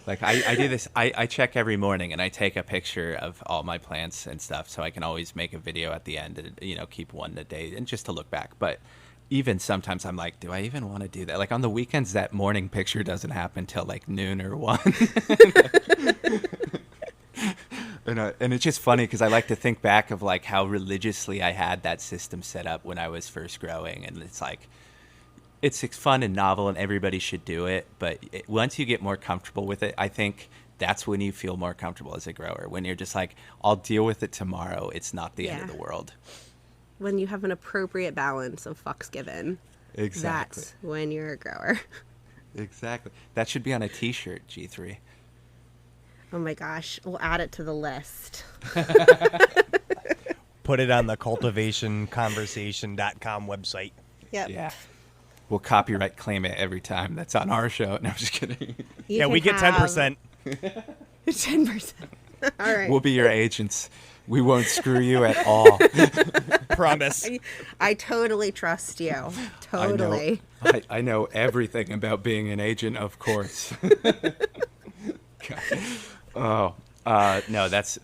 Like I do this, I check every morning, and I take a picture of all my plants and stuff, so I can always make a video at the end and, keep one a day and just to look back. But even sometimes I'm like, do I even want to do that? Like on the weekends, that morning picture doesn't happen till like noon or 1. And it's just funny because I like to think back of like how religiously I had that system set up when I was first growing. And it's like, it's fun and novel and everybody should do it. But once you get more comfortable with it, I think that's when you feel more comfortable as a grower. When you're just like, I'll deal with it tomorrow. It's not the end of the world. When you have an appropriate balance of fucks given. Exactly. That's when you're a grower. Exactly. That should be on a t-shirt, G3. Oh my gosh. We'll add it to the list. Put it on the cultivationconversation.com website. Yep. Yeah. We'll copyright claim it every time that's on our show. No, I'm just kidding. You We can get have 10%. 10%. All right. We'll be your agents. We won't screw you at all. Promise. I totally trust you. Totally. I know everything about being an agent, of course. God. No, that's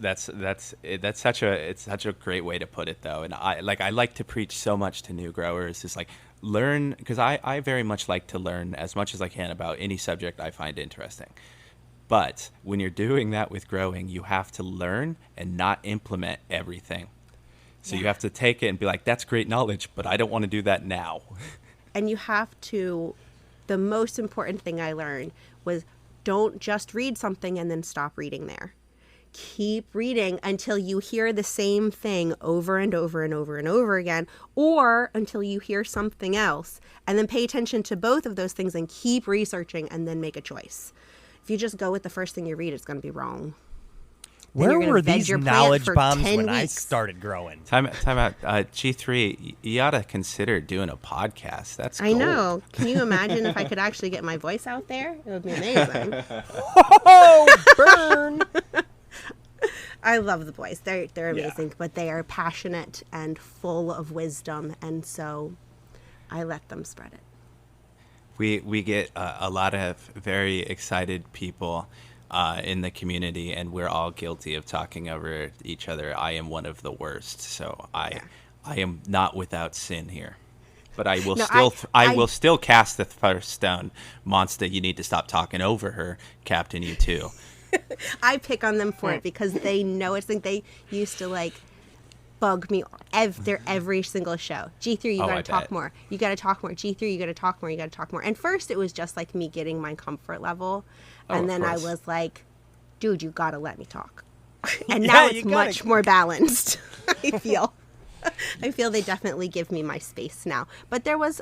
such a great way to put it, though. And I like to preach so much to new growers, is like, learn, because I very much like to learn as much as I can about any subject I find interesting. But when you're doing that with growing, you have to learn and not implement everything. So you have to take it and be like, that's great knowledge, but I don't want to do that now. And you have to, the most important thing I learned was, don't just read something and then stop reading there. Keep reading until you hear the same thing over and over and over and over again, or until you hear something else, and then pay attention to both of those things and keep researching and then make a choice. If you just go with the first thing you read, it's going to be wrong. Where were these knowledge bombs when I weeks. started growing? Time out. G3, you ought to consider doing a podcast. That's I gold. know. Can you imagine if I could actually get my voice out there? It would be amazing. Oh, burn! I love the boys. They're amazing, but they are passionate and full of wisdom, and so I let them spread it. We get a lot of very excited people in the community, and we're all guilty of talking over each other. I am one of the worst, so I am not without sin here. But I will I will still cast the first stone. Monster, you need to stop talking over her. Captain, you too. I pick on them for it because they know it's like they used to like bug me every single show. G3, you gotta talk more. You gotta talk more. G3, you gotta talk more. You gotta talk more. And first it was just like me getting my comfort level. And then I was like, dude, you gotta let me talk. And now it's much more balanced, I feel. I feel they definitely give me my space now. But there was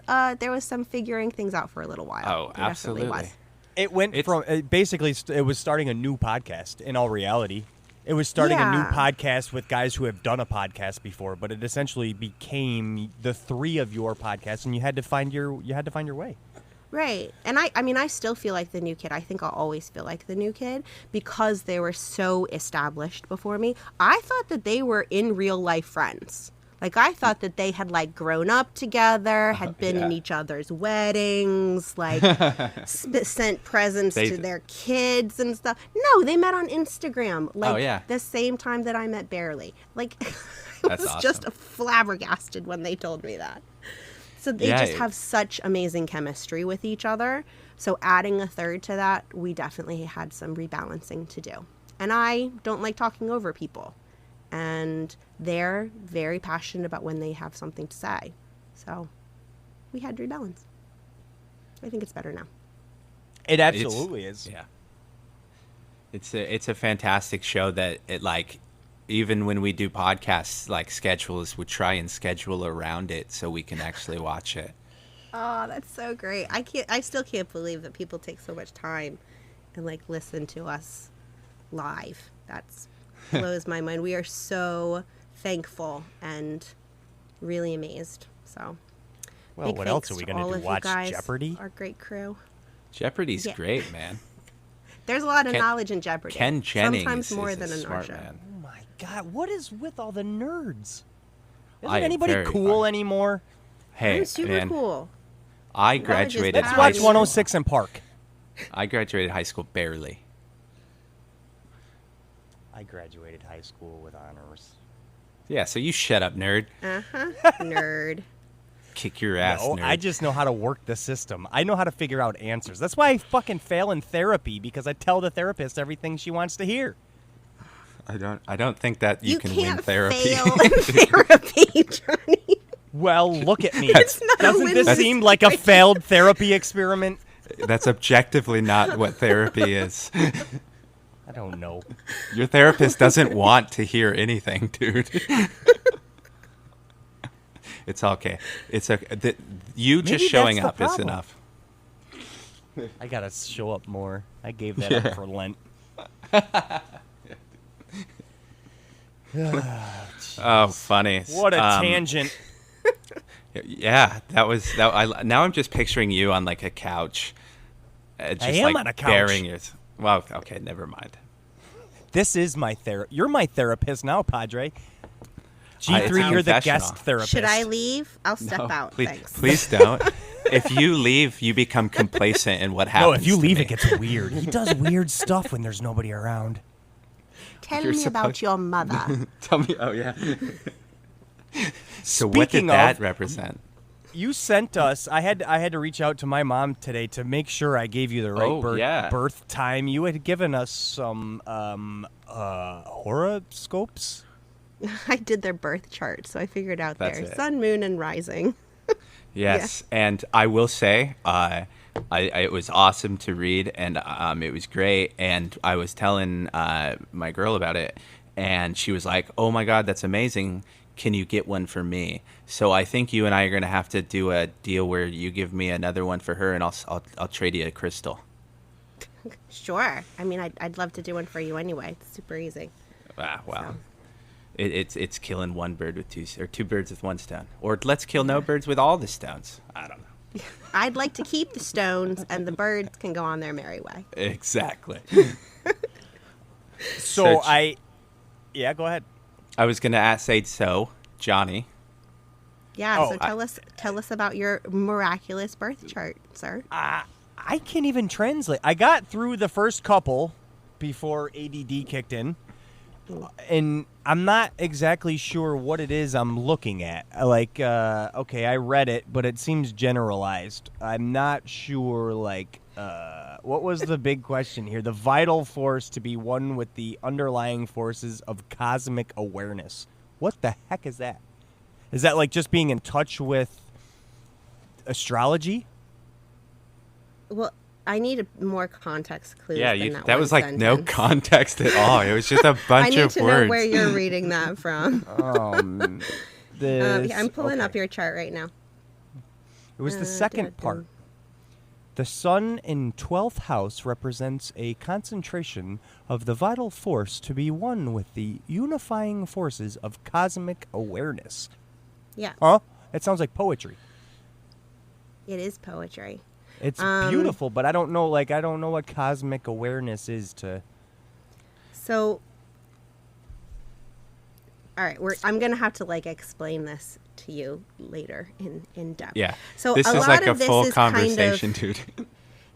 some figuring things out for a little while. Oh, There absolutely. definitely was. It went from basically it was starting a new podcast. In all reality, it was starting a new podcast with guys who have done a podcast before, but it essentially became the three of your podcasts, and you had to find your way. Right. And I mean, I still feel like the new kid. I think I'll always feel like the new kid because they were so established before me. I thought that they were in real life friends. Like, I thought that they had, like, grown up together, had been in each other's weddings, like, sent presents to their kids and stuff. No, they met on Instagram, like, the same time that I met Barely. Like, I was just flabbergasted when they told me that. So they just have such amazing chemistry with each other. So adding a third to that, we definitely had some rebalancing to do. And I don't like talking over people. And they're very passionate about when they have something to say. So we had to rebalance. I think it's better now. It absolutely is. Yeah. It's a fantastic show that it, like, even when we do podcasts, like, schedules, we try and schedule around it so we can actually watch it. Oh, that's so great. I still can't believe that people take so much time and, like, listen to us live. That's blows my mind. We are so thankful and really amazed. So, well, what else are we going to do? Watch Jeopardy? Our great crew. Jeopardy's great, man. There's a lot of knowledge in Jeopardy. Ken Jennings sometimes more is than a an smart show. man. Oh my God, what is with all the nerds? Isn't I am anybody very cool fun. anymore? Hey, I'm super man, cool. I graduated Let's high watch school. 106 in Park. I graduated high school barely. I graduated high school with honors. Yeah, so you shut up, nerd. Nerd. Kick your ass, No, nerd. I just know how to work the system. I know how to figure out answers. That's why I fucking fail in therapy, because I tell the therapist everything she wants to hear. I don't think that you can win therapy. Fail in therapy, Johnny. Well, look at me. It's not a Doesn't win this seem like a failed therapy experiment? That's objectively not what therapy is. I don't know. Your therapist doesn't want to hear anything, dude. It's okay. It's okay. You just Maybe showing that's the up is problem. enough. I gotta show up more. I gave that up for Lent. Oh, funny. What a tangent. Yeah, now I'm just picturing you on, like, a couch. Just, I am like, on a couch. Bearing your, well, okay, never mind. This is my therapist. You're my therapist now, Padre. It's G3, a you're the confessional. guest therapist. Should I leave? I'll step out. Thanks. Please don't. If you leave, you become complacent in what happens. No, if you to leave, me. it gets weird. He does weird stuff when there's nobody around. Tell You're me about your mother. Tell me. Oh, yeah. So what Speaking did that of- represent? You sent us. I had to reach out to my mom today to make sure I gave you the right birth time. You had given us some horoscopes. I did their birth chart, so I figured out That's their it. sun, moon, and rising. Yes, and I will say, it was awesome to read, and it was great. And I was telling my girl about it, and she was like, "Oh my God, that's amazing! Can you get one for me?" So I think you and I are going to have to do a deal where you give me another one for her, and I'll trade you a crystal. Sure. I mean, I'd love to do one for you anyway. It's super easy. Ah, wow. So. It's killing one bird with two birds with one stone. Or let's kill no birds with all the stones. I don't know. I'd like to keep the stones, and the birds can go on their merry way. Exactly. So yeah, go ahead. I was going to say, so, Johnny. Yeah, Oh, so tell us about your miraculous birth chart, sir. I can't even translate. I got through the first couple before ADD kicked in, and I'm not exactly sure what it is I'm looking at. Like, okay, I read it, but it seems generalized. I'm not sure, like, what was the big question here? The vital force to be one with the underlying forces of cosmic awareness. What the heck is that? Is that like just being in touch with astrology? Well, I need a more context clue. Yeah, than that was one like no sentence. context at all. It was just a bunch I need of to words. know where you're reading that from. This, I'm pulling okay. up your chart right now. It was the second part. The sun in 12th house represents a concentration of the vital force to be one with the unifying forces of cosmic awareness. Yeah, Huh? That sounds like poetry. it is poetry. It's beautiful, but I don't know what cosmic awareness is to. So, all right, I'm gonna have to like explain this to you later in depth. Yeah. So this a is lot like a of this full is conversation, kind of, dude.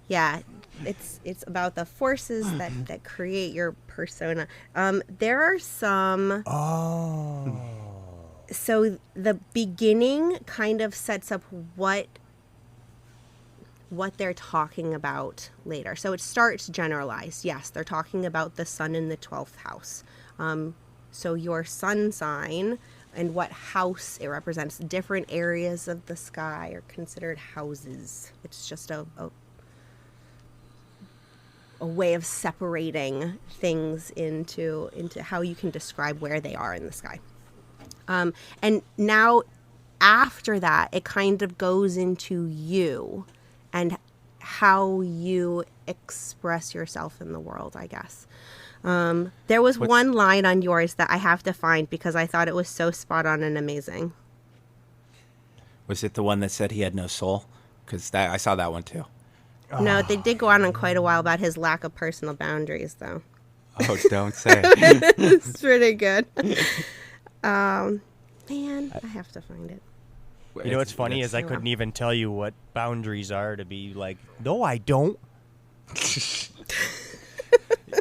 Yeah, it's about the forces that create your persona. There are some. Oh. So the beginning kind of sets up what they're talking about later. So it starts generalized. Yes, they're talking about the sun in the 12th house. So your sun sign and what house it represents, different areas of the sky are considered houses. It's just a way of separating things into how you can describe where they are in the sky. And now after that, it kind of goes into you and how you express yourself in the world, I guess. There was one line on yours that I have to find because I thought it was so spot on and amazing. Was it the one that said he had no soul? Because I saw that one too. No, they did go on quite a while about his lack of personal boundaries, though. Oh, don't say. It's pretty good. Man, I have to find it. You know what's funny is I couldn't even tell you what boundaries are to be like, no, I don't.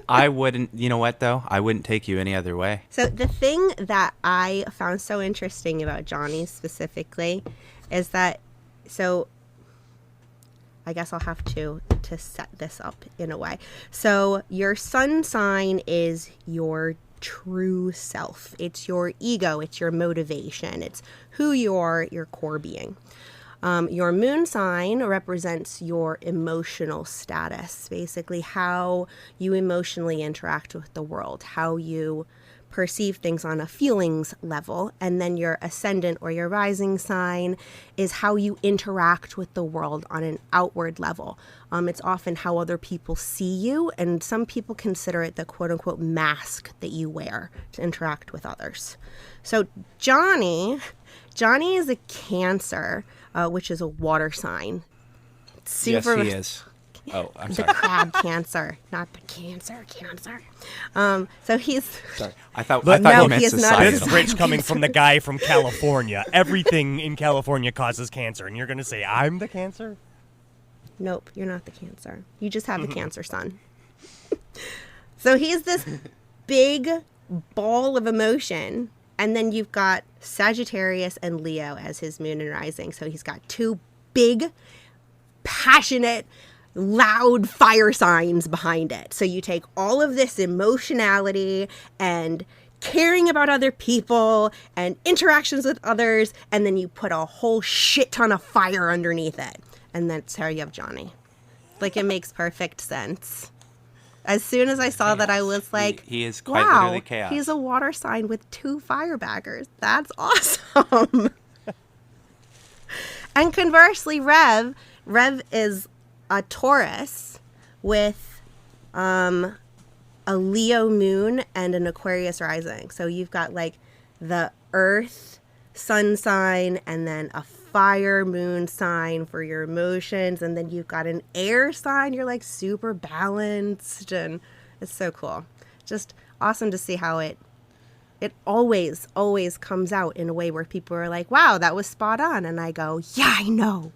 I wouldn't, you know what, though? I wouldn't take you any other way. So the thing that I found so interesting about Johnny specifically is that, so I guess I'll have to set this up in a way. So your sun sign is your true self. It's your ego. It's your motivation. It's who you are, your core being. Your moon sign represents your emotional status, basically how you emotionally interact with the world, how you perceive things on a feelings level. And then your ascendant or your rising sign is how you interact with the world on an outward level. It's often how other people see you, and some people consider it the quote-unquote mask that you wear to interact with others. So Johnny is a Cancer, which is a water sign. Super, yes, he is. Oh, I'm sorry. The crab Cancer, not the cancer. So he's. Sorry. I thought no, you meant he is not societal. This rich coming from the guy from California. Everything in California causes cancer, and you're going to say I'm the Cancer? Nope, you're not the Cancer. You just have a Cancer sun. So he's this big ball of emotion, and then you've got Sagittarius and Leo as his moon and rising. So he's got two big, passionate, loud fire signs behind it. So you take all of this emotionality and caring about other people and interactions with others, and then you put a whole shit ton of fire underneath it. And that's how you have Johnny. Like, it makes perfect sense. As soon as I saw that, I was like, he is quite wow, literally chaos. He's a water sign with two firebaggers. That's awesome. And conversely, Rev is a Taurus with a Leo moon and an Aquarius rising. So you've got like the earth sun sign and then a fire moon sign for your emotions, and then you've got an air sign. You're like super balanced, and it's so cool. Just awesome to see how it always comes out in a way where people are like, wow, that was spot on, and I go, yeah, I know.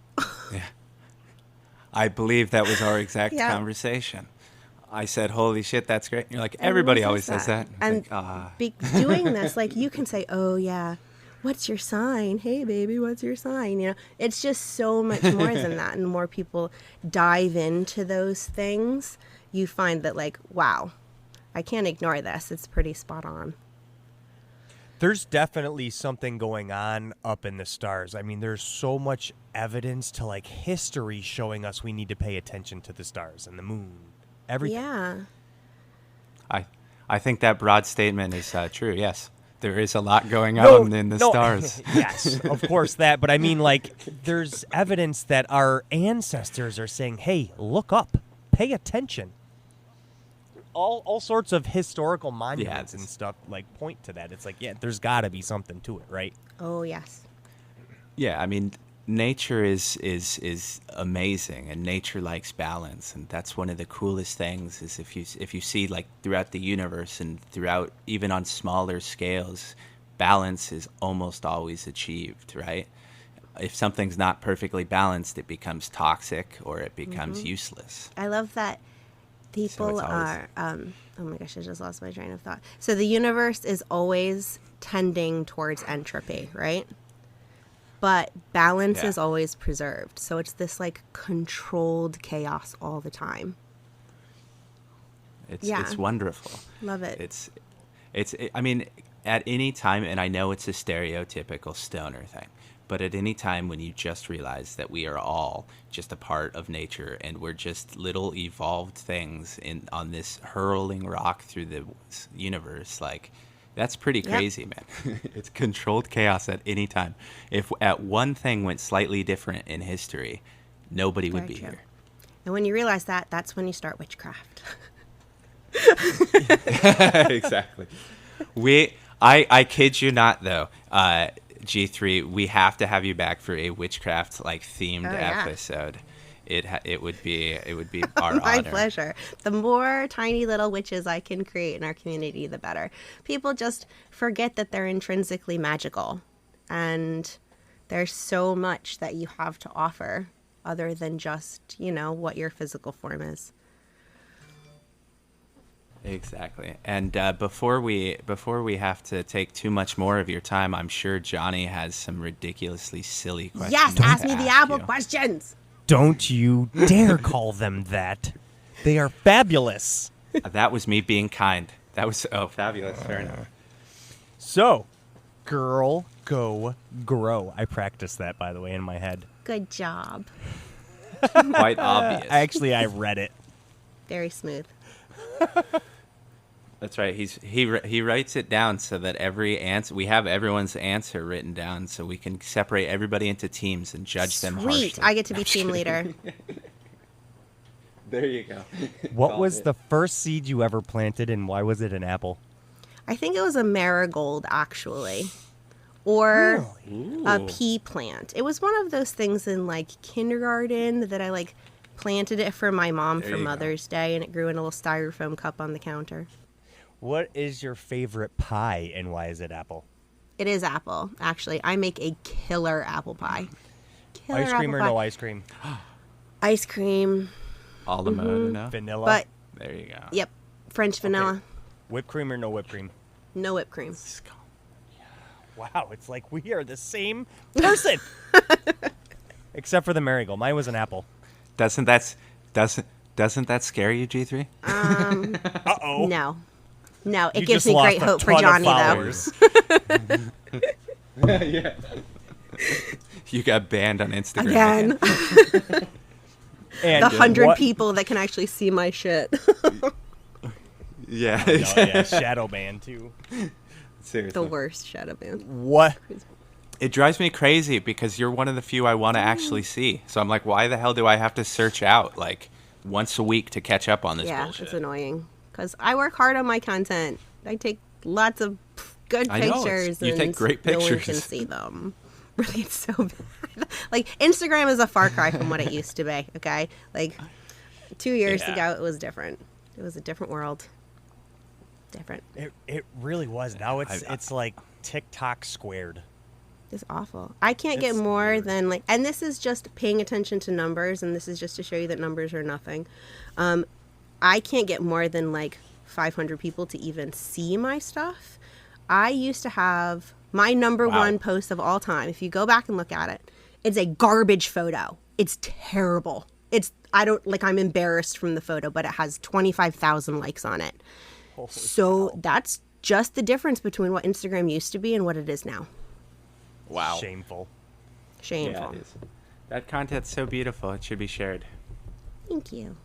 Yeah. I believe that was our exact Yeah. conversation. I said, holy shit, that's great. And you're like, everybody always says that. And Like, doing this, like, you can say, oh, yeah, what's your sign? Hey, baby, what's your sign? You know, it's just so much more than that. And the more people dive into those things, you find that, like, wow, I can't ignore this. It's pretty spot on. There's definitely something going on up in the stars. I mean, there's so much evidence to, like, history showing us we need to pay attention to the stars and the moon. Everything. Yeah. I think that broad statement is true, yes. There is a lot going on in the stars. Yes, of course that. But I mean, like, there's evidence that our ancestors are saying, hey, look up, pay attention. All sorts of historical monuments and stuff, like, point to that. It's like, yeah, there's got to be something to it, right? Oh, yes. Yeah, I mean, nature is amazing, and nature likes balance, and that's one of the coolest things. Is if you see like throughout the universe and throughout even on smaller scales, balance is almost always achieved, right? If something's not perfectly balanced, it becomes toxic or it becomes useless. I love that people it's always- are. Oh my gosh, I just lost my train of thought. So the universe is always tending towards entropy, right? But balance Yeah. is always preserved. So it's this like controlled chaos all the time. Yeah. It's wonderful. Love it. I mean, at any time, and I know it's a stereotypical stoner thing, but at any time when you just realize that we are all just a part of nature and we're just little evolved things on this hurling rock through the universe, like, that's pretty crazy, man. It's controlled chaos at any time. If at one thing went slightly different in history, nobody would Very be true. here. And when you realize that, that's when you start witchcraft. Exactly. I kid you not, though. G3, we have to have you back for a witchcraft like themed episode. It would be our My honor. pleasure. The more tiny little witches I can create in our community, the better. People just forget that they're intrinsically magical, and there's so much that you have to offer other than just, what your physical form is. Exactly. And before we have to take too much more of your time, I'm sure Johnny has some ridiculously silly questions. Yes, to ask me the apple you. questions. Don't you dare call them that. They are fabulous. That was me being kind. That was fabulous. Fair enough. So, girl, go, grow. I practiced that, by the way, in my head. Good job. Quite obvious. I read it. Very smooth. That's right. He writes it down so that we have everyone's answer written down, so we can separate everybody into teams and judge them harshly. Sweet. I get to be team leader. There you go. What Called was it. the first seed you ever planted, and why was it an apple? I think it was a marigold, actually. Or a Ooh. pea plant. It was one of those things in like kindergarten that I planted it for my mom There for you go. Mother's Day, and it grew in a little styrofoam cup on the counter. What is your favorite pie, and why is it apple? It is apple, actually. I make a killer apple pie. Killer Ice cream apple or pie. no ice cream? Ice cream, All the mode, no? Vanilla? but There you go. yep, French vanilla, Whipped cream or no whipped cream? no whipped cream. Wow, it's like we are the same person. Except for the marigold. Mine was an apple. Doesn't that scare you, G3? Uh-oh. No, it You gives just me lost great a hope for ton of Johnny, though. followers. Yeah. You got banned on Instagram. Again, And the 100 what- people that can actually see my shit. Yeah. Oh, yeah, shadow ban too. Seriously. The worst shadow band. What? It drives me crazy because you're one of the few I want to actually see. So I'm like, why the hell do I have to search out like once a week to catch up on this Yeah, bullshit? it's annoying because I work hard on my content. I take lots of good I know, pictures. you take and great No one can pictures. see them. Really, it's so bad. Like Instagram is a far cry from what it used to be. Okay, like 2 years Yeah. ago, it was different. It was a different world. Different. It really was. Now I- it's like TikTok squared. It's awful. I can't get It's more weird. than and this is just paying attention to numbers, and this is just to show you that numbers are nothing. I can't get more than 500 people to even see my stuff. I used to have my number Wow. one post of all time. If you go back and look at it, it's a garbage photo. It's terrible. I'm embarrassed from the photo, but it has 25,000 likes on it. So that's just the difference between what Instagram used to be and what it is now. Wow. Shameful. Shameful. Yeah, it is. That content's so beautiful. It should be shared. Thank you.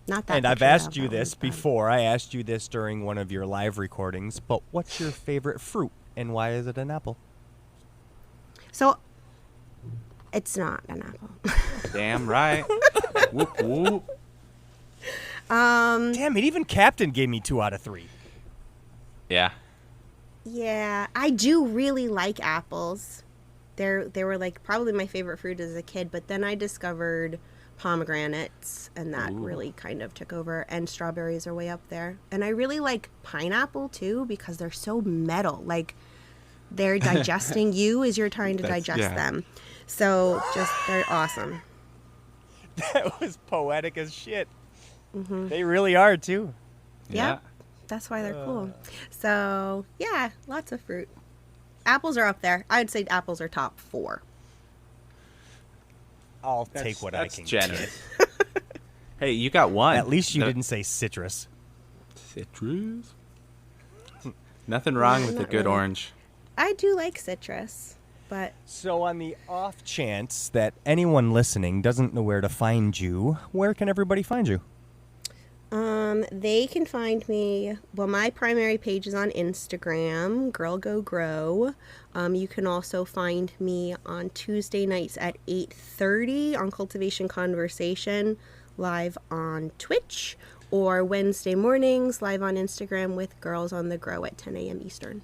Not that. And I've picture, asked though. you That this one's bad. before. I asked you this during one of your live recordings. But what's your favorite fruit, and why is it an apple? So it's not an apple. Damn right. Whoop whoop. Damn it! Even Captain gave me 2 out of 3. Yeah. Yeah, I do really like apples. They were like probably my favorite fruit as a kid, but then I discovered pomegranates, and that really kind of took over, and strawberries are way up there. And I really like pineapple too because they're so metal. Like they're digesting you as you're trying to digest them. So just they're awesome. That was poetic as shit. They really are too. Yeah. That's why they're cool. So, yeah, lots of fruit. Apples are up there. I would say apples are top 4. I'll take what I can generous. Hey, you got one. At least you didn't say citrus. Citrus? Nothing wrong with a good orange. I do like citrus, but... So on the off chance that anyone listening doesn't know where to find you, where can everybody find you? They can find me, well, my primary page is on Instagram, Girl Go Grow. You can also find me on Tuesday nights at 8:30 on Cultivation Conversation, live on Twitch, or Wednesday mornings, live on Instagram with Girls on the Grow at 10 a.m. Eastern.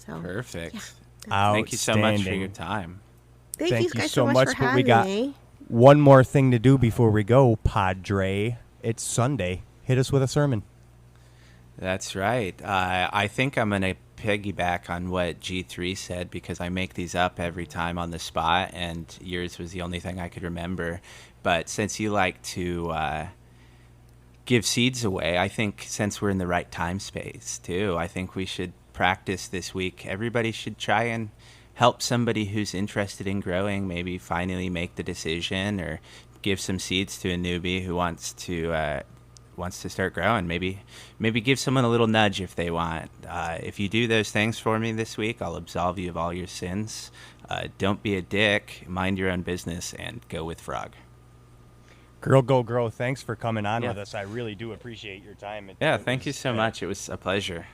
So, perfect. Yeah, thank you so much for your time. Thank you guys so much for having we got me. one more thing to do before we go, Padre. It's Sunday. Hit us with a sermon. That's right. I think I'm going to piggyback on what G3 said because I make these up every time on the spot, and yours was the only thing I could remember. But since you like to give seeds away, I think since we're in the right time space, too, I think we should practice this week. Everybody should try and help somebody who's interested in growing, maybe finally make the decision, or give some seeds to a newbie who wants to start growing. Maybe give someone a little nudge if they want. If you do those things for me this week, I'll absolve you of all your sins. Don't be a dick. Mind your own business and go with Frog. Girl Go Grow, thanks for coming on with us. I really do appreciate your time. Thank you so much. It was a pleasure.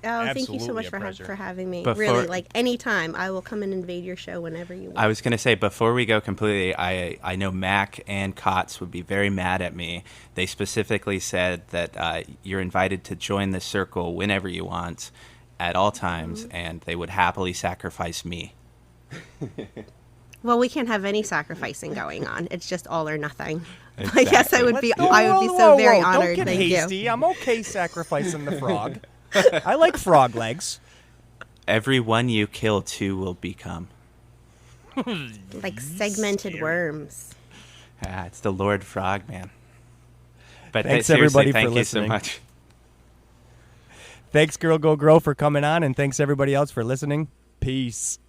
Oh, thank you so much for having me. Really, like anytime, I will come and invade your show whenever you want. I was going to say, before we go completely, I know Mac and Kotz would be very mad at me. They specifically said that you're invited to join the circle whenever you want, at all times, and they would happily sacrifice me. Well, we can't have any sacrificing going on. It's just all or nothing. Exactly. I guess I would be so very honored. Don't get Thank hasty. you. I'm okay sacrificing the frog. I like frog legs. Every one you kill, 2 will become. Like segmented worms. It's the Lord Frog, man. But thanks everybody for thank listening. You so much. Thanks, Girl Go Grow, for coming on, and thanks everybody else for listening. Peace.